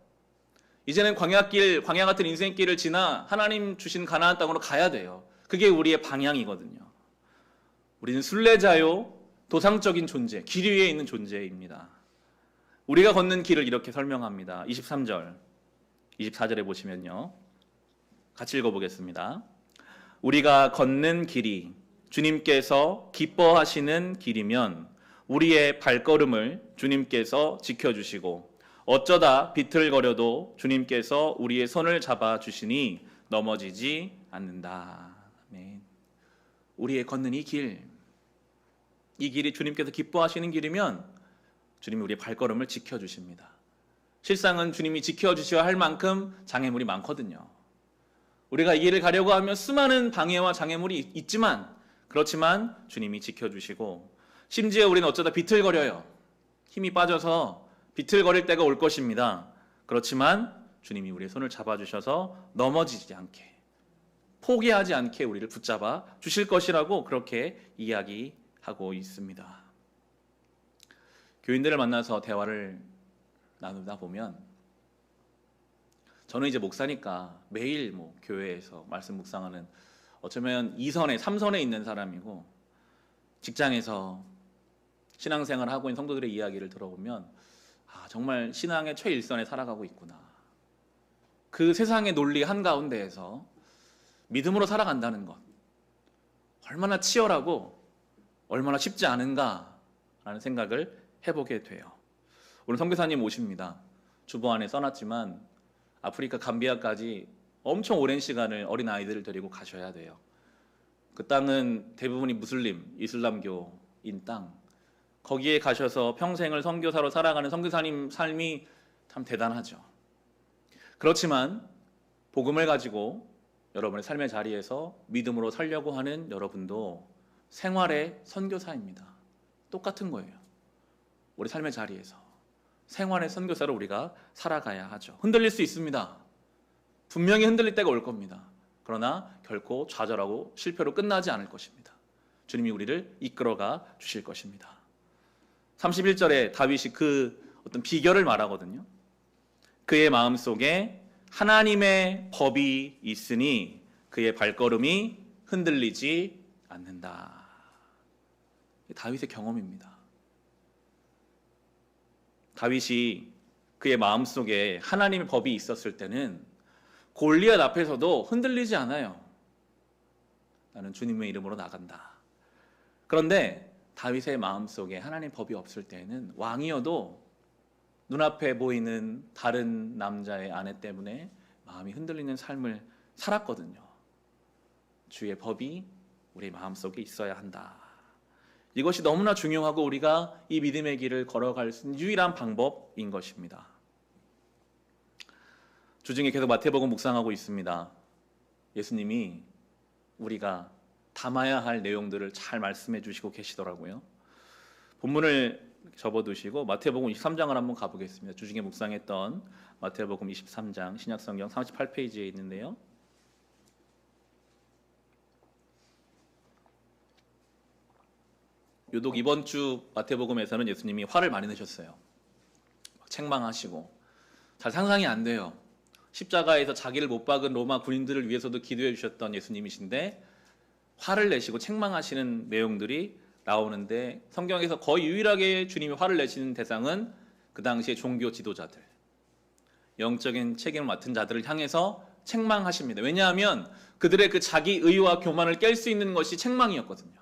S1: 이제는 광야 같은 인생길을 지나 하나님 주신 가나안 땅으로 가야 돼요. 그게 우리의 방향이거든요. 우리는 순례자요, 도상적인 존재, 길 위에 있는 존재입니다. 우리가 걷는 길을 이렇게 설명합니다. 23절, 24절에 보시면요. 같이 읽어보겠습니다. 우리가 걷는 길이 주님께서 기뻐하시는 길이면 우리의 발걸음을 주님께서 지켜주시고 어쩌다 비틀거려도 주님께서 우리의 손을 잡아주시니 넘어지지 않는다. 아멘. 우리의 걷는 이 길이 주님께서 기뻐하시는 길이면 주님이 우리의 발걸음을 지켜주십니다. 실상은 주님이 지켜주셔야 할 만큼 장애물이 많거든요. 우리가 이 길을 가려고 하면 수많은 방해와 장애물이 있지만 그렇지만 주님이 지켜주시고 심지어 우리는 어쩌다 비틀거려요. 힘이 빠져서 비틀거릴 때가 올 것입니다. 그렇지만 주님이 우리의 손을 잡아주셔서 넘어지지 않게, 포기하지 않게 우리를 붙잡아 주실 것이라고 그렇게 이야기하고 있습니다. 교인들을 만나서 대화를 나누다 보면 저는 이제 목사니까 매일 교회에서 말씀 묵상하는 어쩌면 2선에 3선에 있는 사람이고 직장에서 신앙생활을 하고 있는 성도들의 이야기를 들어보면 정말 신앙의 최일선에 살아가고 있구나. 그 세상의 논리 한가운데에서 믿음으로 살아간다는 것, 얼마나 치열하고 얼마나 쉽지 않은가라는 생각을 해보게 돼요. 오늘 선교사님 오십니다. 주보 안에 써놨지만 아프리카 감비아까지 엄청 오랜 시간을 어린 아이들을 데리고 가셔야 돼요. 그 땅은 대부분이 무슬림, 이슬람교인 땅. 거기에 가셔서 평생을 선교사로 살아가는 선교사님 삶이 참 대단하죠. 그렇지만 복음을 가지고 여러분의 삶의 자리에서 믿음으로 살려고 하는 여러분도 생활의 선교사입니다. 똑같은 거예요. 우리 삶의 자리에서 생활의 선교사로 우리가 살아가야 하죠. 흔들릴 수 있습니다. 분명히 흔들릴 때가 올 겁니다. 그러나 결코 좌절하고 실패로 끝나지 않을 것입니다. 주님이 우리를 이끌어가 주실 것입니다. 31절에 다윗이 그 어떤 비결을 말하거든요. 그의 마음속에 하나님의 법이 있으니 그의 발걸음이 흔들리지 않는다. 다윗의 경험입니다. 다윗이 그의 마음속에 하나님의 법이 있었을 때는 골리앗 앞에서도 흔들리지 않아요. 나는 주님의 이름으로 나간다. 그런데 다윗의 마음속에 하나님 법이 없을 때는 왕이어도 눈앞에 보이는 다른 남자의 아내 때문에 마음이 흔들리는 삶을 살았거든요. 주의 법이 우리 마음속에 있어야 한다. 이것이 너무나 중요하고 우리가 이 믿음의 길을 걸어갈 수 있는 유일한 방법인 것입니다. 주중에 계속 마태복음 묵상하고 있습니다. 예수님이 우리가 담아야 할 내용들을 잘 말씀해 주시고 계시더라고요. 본문을 접어두시고 마태복음 23장을 한번 가보겠습니다. 주중에 묵상했던 마태복음 23장 신약성경 38페이지에 있는데요. 유독 이번 주 마태복음에서는 예수님이 화를 많이 내셨어요. 책망하시고 잘 상상이 안 돼요. 십자가에서 자기를 못 박은 로마 군인들을 위해서도 기도해 주셨던 예수님이신데 화를 내시고 책망하시는 내용들이 나오는데 성경에서 거의 유일하게 주님이 화를 내시는 대상은 그 당시의 종교 지도자들, 영적인 책임을 맡은 자들을 향해서 책망하십니다. 왜냐하면 그들의 그 자기 의와 교만을 깰 수 있는 것이 책망이었거든요.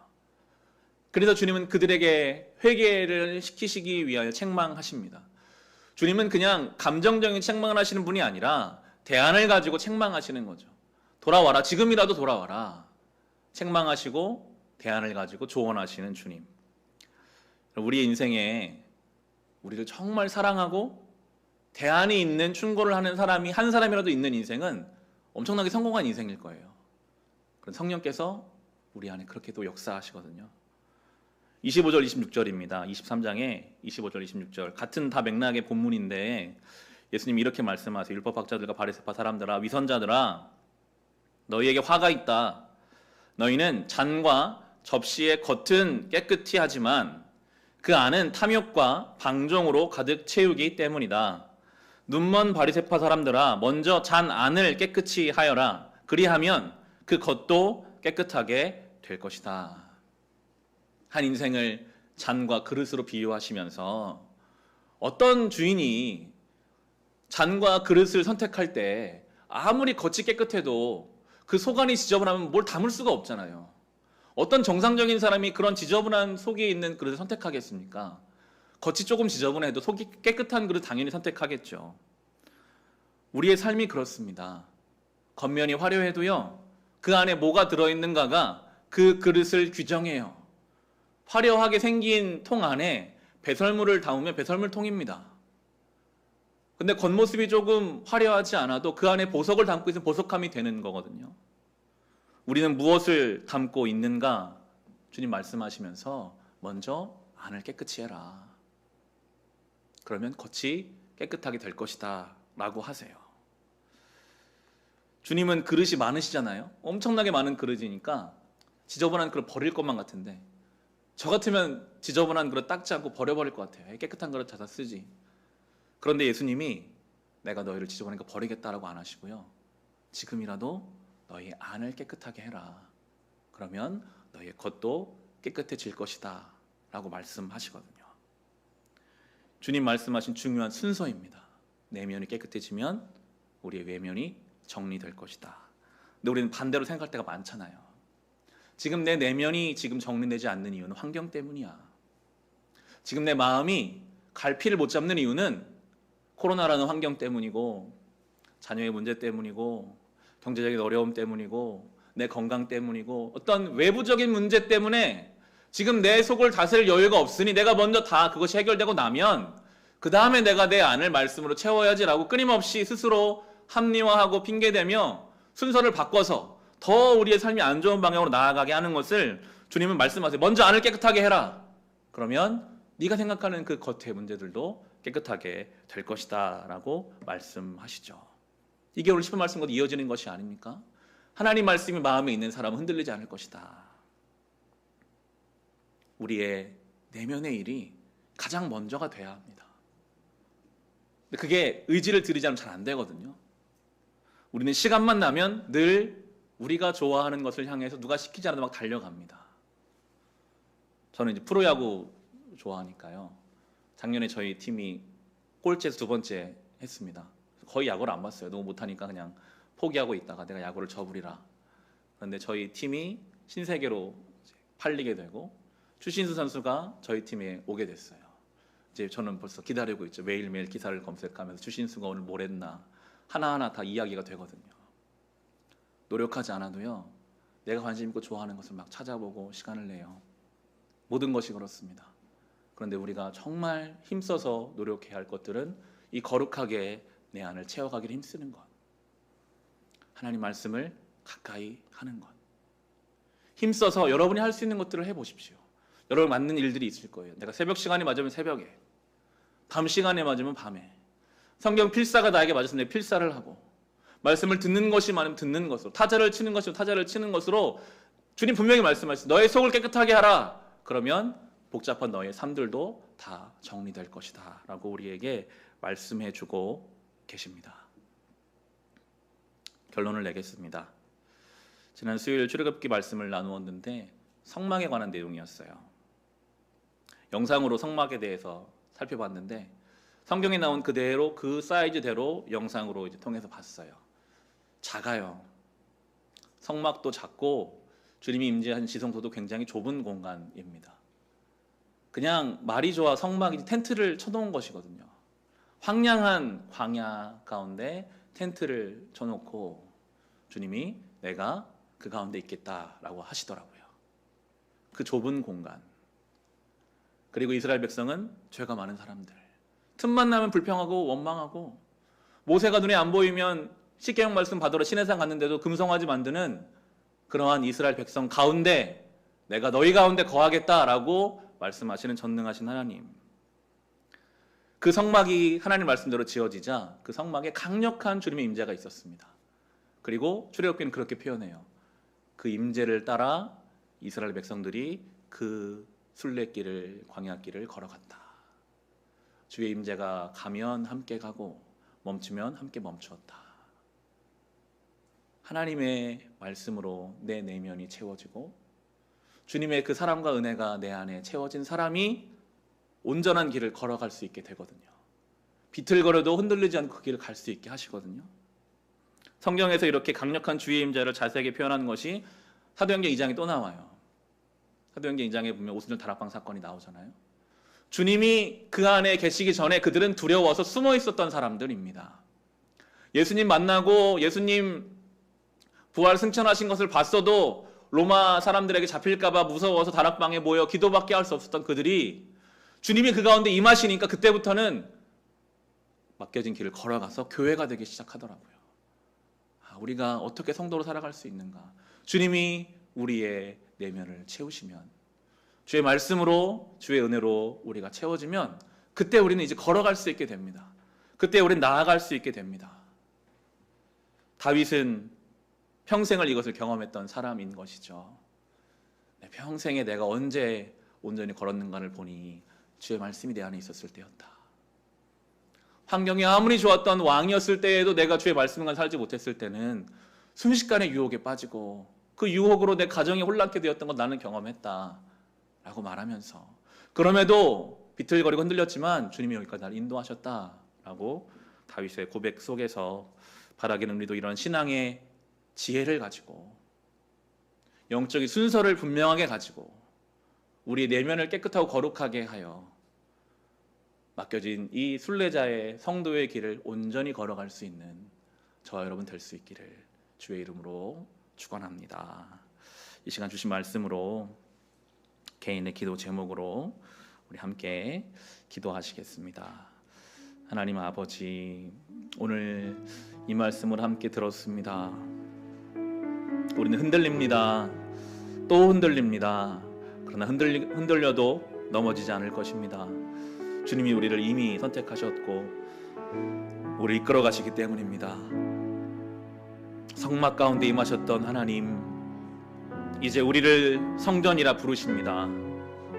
S1: 그래서 주님은 그들에게 회개를 시키시기 위하여 책망하십니다. 주님은 그냥 감정적인 책망을 하시는 분이 아니라 대안을 가지고 책망하시는 거죠. 돌아와라, 지금이라도 돌아와라. 책망하시고 대안을 가지고 조언하시는 주님. 우리의 인생에 우리를 정말 사랑하고 대안이 있는 충고를 하는 사람이 한 사람이라도 있는 인생은 엄청나게 성공한 인생일 거예요. 그런 성령께서 우리 안에 그렇게 또 역사하시거든요. 25절 26절입니다. 23장에 25절 26절 같은 다 맥락의 본문인데 예수님이 이렇게 말씀하세요. 율법학자들과 바리새파 사람들아, 위선자들아, 너희에게 화가 있다. 너희는 잔과 접시의 겉은 깨끗이 하지만 그 안은 탐욕과 방종으로 가득 채우기 때문이다. 눈먼 바리새파 사람들아, 먼저 잔 안을 깨끗이 하여라. 그리하면 그 겉도 깨끗하게 될 것이다. 한 인생을 잔과 그릇으로 비유하시면서 어떤 주인이 잔과 그릇을 선택할 때 아무리 겉이 깨끗해도 그 속 안이 지저분하면 뭘 담을 수가 없잖아요. 어떤 정상적인 사람이 그런 지저분한 속에 있는 그릇을 선택하겠습니까? 겉이 조금 지저분해도 속이 깨끗한 그릇 당연히 선택하겠죠. 우리의 삶이 그렇습니다. 겉면이 화려해도요, 그 안에 뭐가 들어있는가가 그 그릇을 규정해요. 화려하게 생긴 통 안에 배설물을 담으면 배설물통입니다. 근데 겉모습이 조금 화려하지 않아도 그 안에 보석을 담고 있으면 보석함이 되는 거거든요. 우리는 무엇을 담고 있는가? 주님 말씀하시면서 먼저 안을 깨끗이 해라. 그러면 겉이 깨끗하게 될 것이다 라고 하세요. 주님은 그릇이 많으시잖아요. 엄청나게 많은 그릇이니까 지저분한 그릇 버릴 것만 같은데, 저 같으면 지저분한 그릇 닦지 않고 버려버릴 것 같아요. 깨끗한 그릇 찾아 쓰지. 그런데 예수님이 내가 너희를 지저분한 거 버리겠다라고 안 하시고요, 지금이라도 너희 안을 깨끗하게 해라. 그러면 너희의 겉도 깨끗해질 것이다 라고 말씀하시거든요. 주님 말씀하신 중요한 순서입니다. 내면이 깨끗해지면 우리의 외면이 정리될 것이다. 근데 우리는 반대로 생각할 때가 많잖아요. 지금 내 내면이 지금 정리되지 않는 이유는 환경 때문이야. 지금 내 마음이 갈피를 못 잡는 이유는 코로나라는 환경 때문이고, 자녀의 문제 때문이고, 경제적인 어려움 때문이고, 내 건강 때문이고, 어떤 외부적인 문제 때문에 지금 내 속을 다스릴 여유가 없으니 내가 먼저 다 그것이 해결되고 나면 그 다음에 내가 내 안을 말씀으로 채워야지라고 끊임없이 스스로 합리화하고 핑계대며 순서를 바꿔서 더 우리의 삶이 안 좋은 방향으로 나아가게 하는 것을 주님은 말씀하세요. 먼저 안을 깨끗하게 해라. 그러면 네가 생각하는 그 겉의 문제들도 깨끗하게 될 것이다 라고 말씀하시죠. 이게 오늘 10분 말씀과 이어지는 것이 아닙니까? 하나님 말씀이 마음에 있는 사람은 흔들리지 않을 것이다. 우리의 내면의 일이 가장 먼저가 돼야 합니다. 근데 그게 의지를 들이지 않으면 잘 안 되거든요. 우리는 시간만 나면 늘 우리가 좋아하는 것을 향해서 누가 시키지 않아도 막 달려갑니다. 저는 이제 프로야구 좋아하니까요. 작년에 저희 팀이 꼴찌에서 2번째 했습니다. 거의 야구를 안 봤어요. 너무 못하니까 그냥 포기하고 있다가 내가 야구를 접으리라. 그런데 저희 팀이 신세계로 팔리게 되고 추신수 선수가 저희 팀에 오게 됐어요. 이제 저는 벌써 기다리고 있죠. 매일매일 기사를 검색하면서 추신수가 오늘 뭘 했나 하나하나 다 이야기가 되거든요. 노력하지 않아도요. 내가 관심 있고 좋아하는 것을 막 찾아보고 시간을 내요. 모든 것이 그렇습니다. 그런데 우리가 정말 힘써서 노력해야 할 것들은 이 거룩하게 내 안을 채워가기를 힘쓰는 것. 하나님 말씀을 가까이 하는 것. 힘써서 여러분이 할 수 있는 것들을 해보십시오. 여러분 맞는 일들이 있을 거예요. 내가 새벽 시간이 맞으면 새벽에, 밤 시간에 맞으면 밤에, 성경 필사가 나에게 맞아서 내 필사를 하고, 말씀을 듣는 것이 많으면 듣는 것으로, 타자를 치는 것이면 타자를 치는 것으로 주님 분명히 말씀하셨어요. 너의 속을 깨끗하게 하라. 그러면 복잡한 너의 삶들도 다 정리될 것이다 라고 우리에게 말씀해 주고 계십니다. 결론을 내겠습니다. 지난 수요일 출애굽기 말씀을 나누었는데 성막에 관한 내용이었어요. 영상으로 성막에 대해서 살펴봤는데 성경에 나온 그대로 그 사이즈대로 영상으로 이제 통해서 봤어요. 작아요. 성막도 작고 주님이 임재한 지성소도 굉장히 좁은 공간입니다. 그냥 말이 좋아 성막이 텐트를 쳐놓은 것이거든요. 황량한 광야 가운데 텐트를 쳐놓고 주님이 내가 그 가운데 있겠다라고 하시더라고요. 그 좁은 공간. 그리고 이스라엘 백성은 죄가 많은 사람들. 틈만 나면 불평하고 원망하고 모세가 눈에 안 보이면 십계명 말씀 받으러 시내산 갔는데도 금송아지 만드는 그러한 이스라엘 백성 가운데 내가 너희 가운데 거하겠다라고 말씀하시는 전능하신 하나님. 그 성막이 하나님 말씀대로 지어지자 그 성막에 강력한 주님의 임재가 있었습니다. 그리고 출애굽기는 그렇게 표현해요. 그 임재를 따라 이스라엘 백성들이 그 순례길을 광야길을 걸어갔다. 주의 임재가 가면 함께 가고 멈추면 함께 멈추었다. 하나님의 말씀으로 내 내면이 채워지고 주님의 그 사랑과 은혜가 내 안에 채워진 사람이 온전한 길을 걸어갈 수 있게 되거든요. 비틀거려도 흔들리지 않고 그 길을 갈 수 있게 하시거든요. 성경에서 이렇게 강력한 주의 임재를 자세하게 표현하는 것이 사도행전 2장에 또 나와요. 사도행전 2장에 보면 오순절 다락방 사건이 나오잖아요. 주님이 그 안에 계시기 전에 그들은 두려워서 숨어 있었던 사람들입니다. 예수님 만나고 예수님 부활 승천하신 것을 봤어도 로마 사람들에게 잡힐까봐 무서워서 다락방에 모여 기도밖에 할 수 없었던 그들이 주님이 그 가운데 임하시니까 그때부터는 맡겨진 길을 걸어가서 교회가 되기 시작하더라고요. 우리가 어떻게 성도로 살아갈 수 있는가? 주님이 우리의 내면을 채우시면, 주의 말씀으로, 주의 은혜로 우리가 채워지면 그때 우리는 이제 걸어갈 수 있게 됩니다. 그때 우리는 나아갈 수 있게 됩니다. 다윗은 평생을 이것을 경험했던 사람인 것이죠. 평생에 내가 언제 온전히 걸었는가를 보니 주의 말씀이 내 안에 있었을 때였다. 환경이 아무리 좋았던 왕이었을 때에도 내가 주의 말씀과 살지 못했을 때는 순식간에 유혹에 빠지고 그 유혹으로 내 가정이 혼란케 되었던 건 나는 경험했다 라고 말하면서, 그럼에도 비틀거리고 흔들렸지만 주님이 여기까지 나를 인도하셨다 라고 다윗의 고백 속에서 바라기는 우리도 이런 신앙의 지혜를 가지고 영적인 순서를 분명하게 가지고 우리의 내면을 깨끗하고 거룩하게 하여 맡겨진 이 순례자의 성도의 길을 온전히 걸어갈 수 있는 저와 여러분 될 수 있기를 주의 이름으로 축원합니다. 이 시간 주신 말씀으로 개인의 기도 제목으로 우리 함께 기도하시겠습니다. 하나님 아버지, 오늘 이 말씀을 함께 들었습니다. 우리는 흔들립니다. 또 흔들립니다. 그러나 흔들려도 넘어지지 않을 것입니다. 주님이 우리를 이미 선택하셨고 우리를 이끌어 가시기 때문입니다. 성막 가운데 임하셨던 하나님, 이제 우리를 성전이라 부르십니다.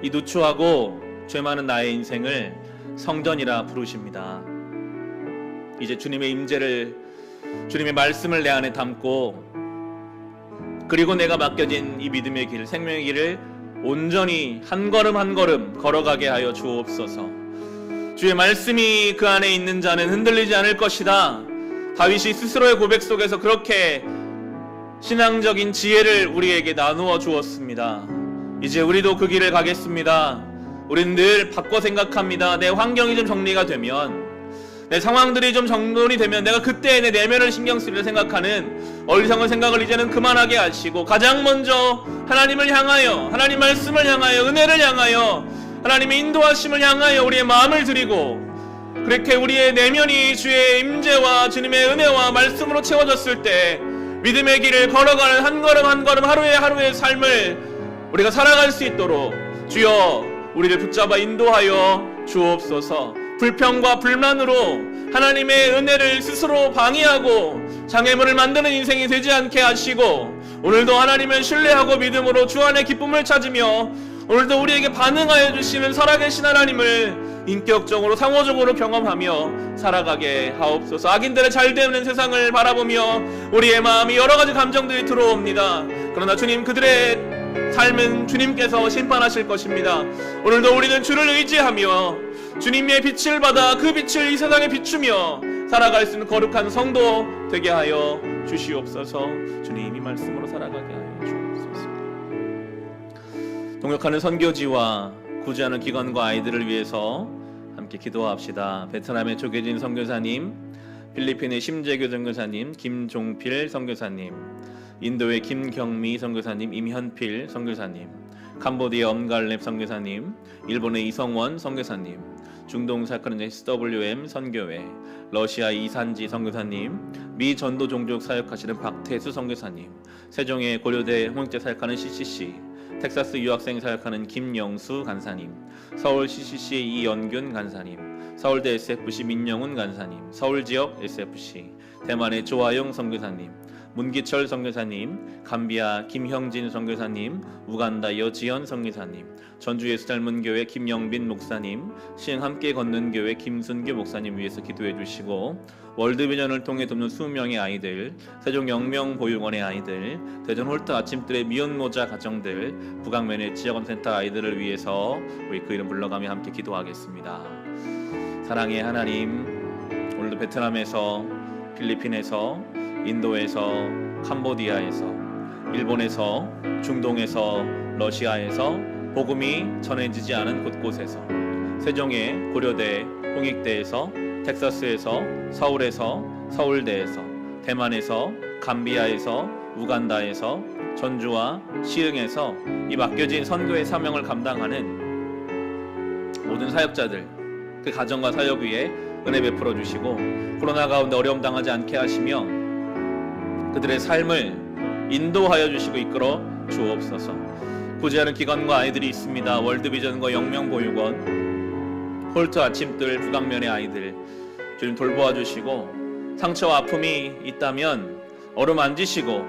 S1: 이 누추하고 죄 많은 나의 인생을 성전이라 부르십니다. 이제 주님의 임재를, 주님의 말씀을 내 안에 담고, 그리고 내가 맡겨진 이 믿음의 길, 생명의 길을 온전히 한 걸음 한 걸음 걸어가게 하여 주옵소서. 주의 말씀이 그 안에 있는 자는 흔들리지 않을 것이다. 다윗이 스스로의 고백 속에서 그렇게 신앙적인 지혜를 우리에게 나누어 주었습니다. 이제 우리도 그 길을 가겠습니다. 우리는 늘 바꿔 생각합니다. 내 환경이 좀 정리가 되면, 내 상황들이 좀 정돈이 되면 내가 그때 내 내면을 신경 쓰리라 생각하는 어리석은 생각을 이제는 그만하게 하시고, 가장 먼저 하나님을 향하여, 하나님 말씀을 향하여, 은혜를 향하여, 하나님의 인도하심을 향하여 우리의 마음을 드리고, 그렇게 우리의 내면이 주의 임재와 주님의 은혜와 말씀으로 채워졌을 때 믿음의 길을 걸어가는 한 걸음 한 걸음 하루의 삶을 우리가 살아갈 수 있도록 주여 우리를 붙잡아 인도하여 주옵소서. 불평과 불만으로 하나님의 은혜를 스스로 방해하고 장애물을 만드는 인생이 되지 않게 하시고, 오늘도 하나님을 신뢰하고 믿음으로 주 안에 기쁨을 찾으며 오늘도 우리에게 반응하여 주시는 살아계신 하나님을 인격적으로 상호적으로 경험하며 살아가게 하옵소서. 악인들의 잘되는 세상을 바라보며 우리의 마음이 여러가지 감정들이 들어옵니다. 그러나 주님, 그들의 삶은 주님께서 심판하실 것입니다. 오늘도 우리는 주를 의지하며 주님의 빛을 받아 그 빛을 이 세상에 비추며 살아갈 수 있는 거룩한 성도 되게 하여 주시옵소서. 주님이 말씀으로 살아가게 하여 주옵소서. 동역하는 선교지와 구제하는 기관과 아이들을 위해서 함께 기도합시다. 베트남의 조계진 선교사님, 필리핀의 심재규 선교사님, 김종필 선교사님, 인도의 김경미 선교사님, 임현필 선교사님, 캄보디아 엄갈렙 선교사님, 일본의 이성원 선교사님, 중동 사역하는 SWM 선교회, 러시아 이산지 선교사님, 미 전도 종족 사역하시는 박태수 선교사님, 세종의 고려대 홍역제 사역하는 CCC, 텍사스 유학생 사역하는 김영수 간사님, 서울 CCC의 이연균 간사님, 서울대 SFC 민영훈 간사님, 서울지역 SFC, 대만의 조아영 선교사님, 문기철 선교사님, 감비아 김형진 선교사님, 우간다 여지연 선교사님, 전주 예수닮은교회 김영빈 목사님, 시흥 함께 걷는 교회 김순규 목사님 위해서 기도해 주시고, 월드비전을 통해 돕는 20명의 아이들, 세종 영명보육원의 아이들, 대전 홀트 아침들의 미혼모자 가정들, 북악면의 지역원센터 아이들을 위해서 우리 그 이름 불러가며 함께 기도하겠습니다. 사랑의 하나님, 오늘도 베트남에서, 필리핀에서, 인도에서, 캄보디아에서, 일본에서, 중동에서, 러시아에서 복음이 전해지지 않은 곳곳에서, 세종의 고려대, 홍익대에서, 텍사스에서, 서울에서, 서울대에서, 대만에서, 감비아에서, 우간다에서, 전주와 시흥에서 이 맡겨진 선교의 사명을 감당하는 모든 사역자들, 그 가정과 사역 위에 은혜 베풀어 주시고, 코로나 가운데 어려움 당하지 않게 하시며 그들의 삶을 인도하여 주시고 이끌어 주옵소서. 구제하는 기관과 아이들이 있습니다. 월드비전과 영명보육원, 홀트 아침들, 북악면의 아이들 주님 돌보아 주시고, 상처와 아픔이 있다면 어루만지시고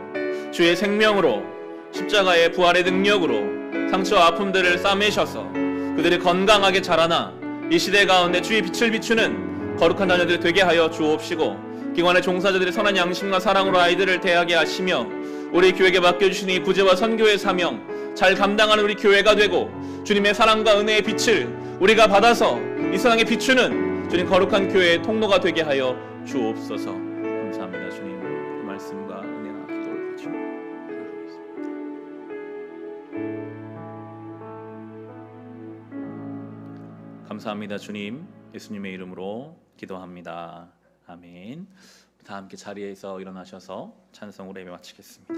S1: 주의 생명으로, 십자가의 부활의 능력으로 상처와 아픔들을 싸매셔서 그들이 건강하게 자라나 이 시대 가운데 주의 빛을 비추는 거룩한 자녀들이 되게 하여 주옵시고, 기관의 종사자들의 선한 양심과 사랑으로 아이들을 대하게 하시며 우리 교회에게 맡겨주신 이 구제와 선교의 사명 잘 감당하는 우리 교회가 되고, 주님의 사랑과 은혜의 빛을 우리가 받아서 이 세상에 비추는 주님 거룩한 교회의 통로가 되게 하여 주옵소서. 감사합니다. 주님, 그 말씀과 은혜와 기도를 감사합니다. 주님, 예수님의 이름으로 기도합니다. 아멘. 다 함께 자리에서 일어나셔서 찬송으로 예배 마치겠습니다.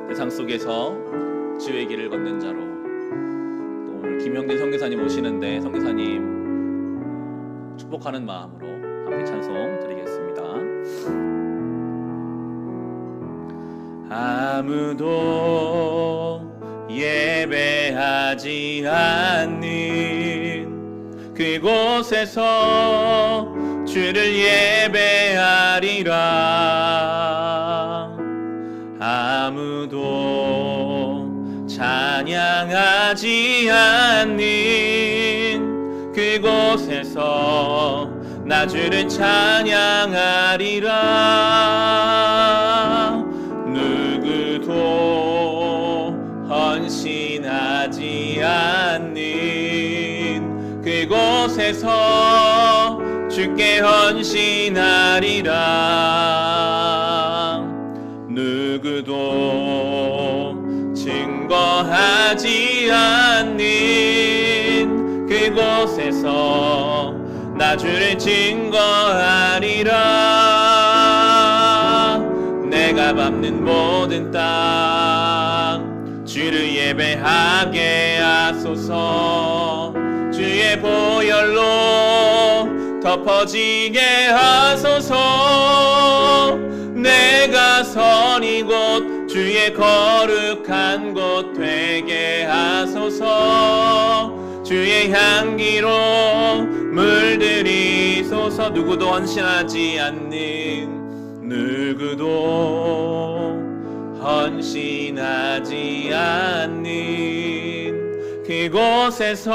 S1: 세상 속에서 지혜의 길을 걷는 자로, 또 오늘 김영진 선교사님 오시는데 선교사님 축복하는 마음으로 함께 찬송 드리겠습니다. 아무도 예배하지 않는 그곳에서 주를 예배하리라. 아무도 찬양하지 않는 그곳에서 나 주를 찬양하리라. 누구도 헌신하지 않는 그곳에서 주께 헌신하리라. 누구도 증거하지 않는 그곳에서 나 주를 증거하리라. 내가 밟는 모든 땅 주를 예배하게 하소서. 주의 보혈로 덮어지게 하소서. 내가 선 이곳 주의 거룩한 곳 되게 하소서. 주의 향기로 물들이소서. 누구도 헌신하지 않는, 누구도 헌신하지 않는 그곳에서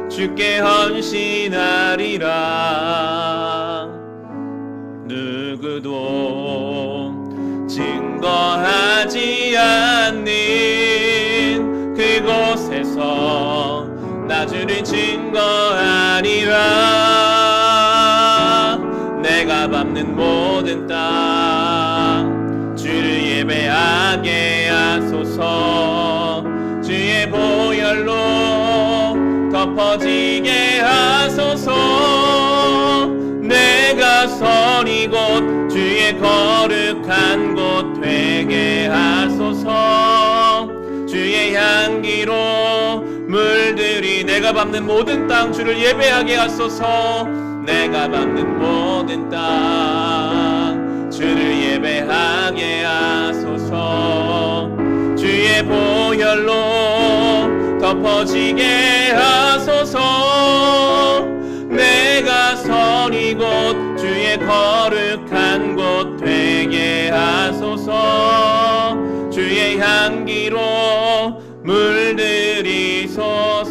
S1: 주께 헌신하리라. 누구도 증거하지 않는 그곳에서 나 주를 증거하리라. 내가 밟는 모든 땅 주를 예배하게 하소서. 주의 보혈로 덮어지게 하소서. 내가 선 이곳 주의 거룩한 곳 되게 하소서. 주의 향기로 물들이 내가 밟는 모든 땅 주를 예배하게 하소서. 내가 밟는 모든 땅 주를 예배하게 하소서. 주의 보혈로 덮어지게 하소서. 내가 선 이곳 주의 거룩한 곳 되게 하소서. 주의 향기로 물들이소서.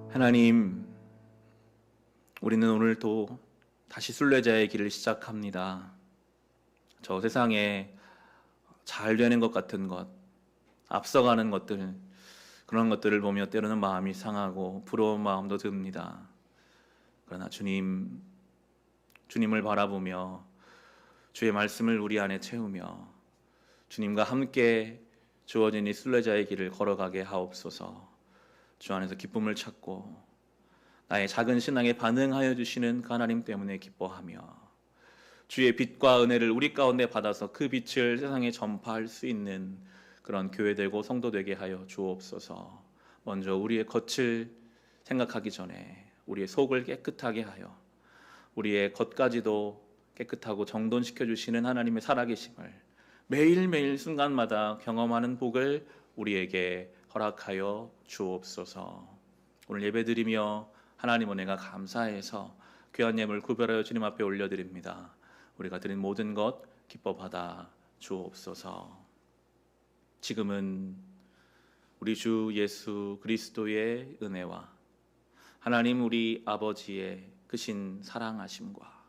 S1: 하나님, 우리는 오늘 또 다시 순례자의 길을 시작합니다. 저 세상에 잘 되는 것 같은 것, 앞서가는 것들, 그런 것들을 보며 때로는 마음이 상하고 부러운 마음도 듭니다. 그러나 주님을 바라보며 주의 말씀을 우리 안에 채우며 주님과 함께 주어진 이 순례자의 길을 걸어가게 하옵소서. 주 안에서 기쁨을 찾고 나의 작은 신앙에 반응하여 주시는 그 하나님 때문에 기뻐하며 주의 빛과 은혜를 우리 가운데 받아서 그 빛을 세상에 전파할 수 있는 그런 교회 되고 성도 되게 하여 주옵소서. 먼저 우리의 겉을 생각하기 전에 우리의 속을 깨끗하게 하여 우리의 겉까지도 깨끗하고 정돈시켜 주시는 하나님의 살아계심을 매일매일 순간마다 경험하는 복을 우리에게 허락하여 주옵소서. 오늘 예배드리며 하나님 은혜가 감사해서 귀한 예물 구별하여 주님 앞에 올려드립니다. 우리가 드린 모든 것 기뻐 받아 주옵소서. 지금은 우리 주 예수 그리스도의 은혜와 하나님 우리 아버지의 크신 사랑하심과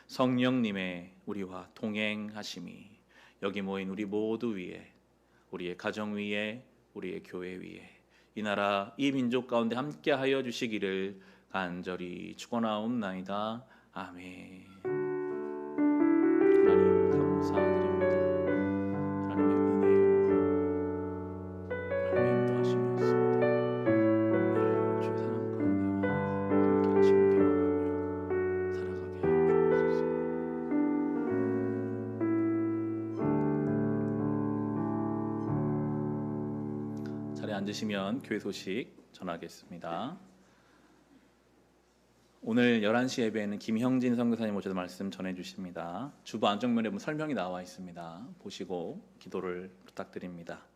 S1: 성령님의 우리와 동행하심이 여기 모인 우리 모두 위에, 우리의 가정 위에, 우리의 교회 위에, 이 나라 이 민족 가운데 함께하여 주시기를 간절히 축원하옵나이다. 아멘. 하나님 감사드립니다. 하나님의 앉으시면 교회 소식 전하겠습니다. 오늘 11시 예배에는 김형진 선교사님 오셔서 말씀 전해주십니다. 주보 안쪽면에 보면 설명이 나와 있습니다. 보시고 기도를 부탁드립니다.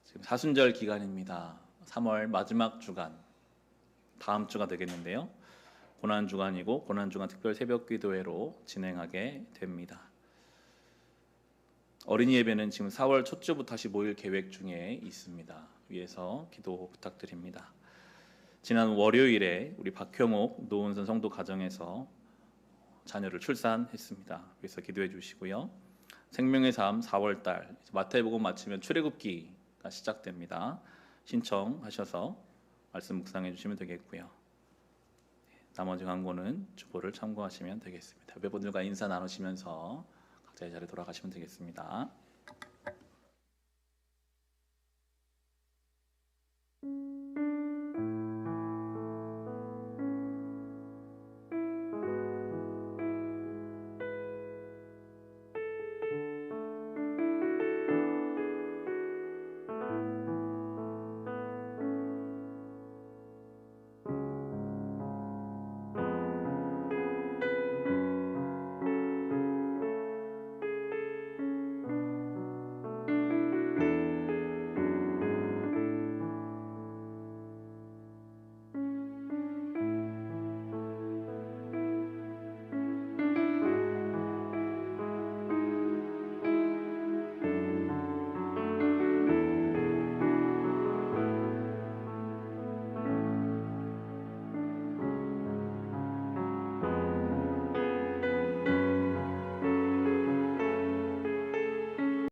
S1: 지금 사순절 기간입니다. 3월 마지막 주간, 다음 주가 되겠는데요. 고난주간이고 고난주간 특별 새벽기도회로 진행하게 됩니다. 어린이 예배는 지금 4월 첫 주부터 다시 모일 계획 중에 있습니다. 위에서 기도 부탁드립니다. 지난 월요일에 우리 박형옥 노은선 성도 가정에서 자녀를 출산했습니다. 그래서 기도해 주시고요. 생명의 삶 4월달 마태복음 마치면 출애굽기가 시작됩니다. 신청하셔서 말씀 묵상해 주시면 되겠고요. 나머지 광고는 주보를 참고하시면 되겠습니다. 여러분들과 인사 나누시면서 각자의 자리에 돌아가시면 되겠습니다.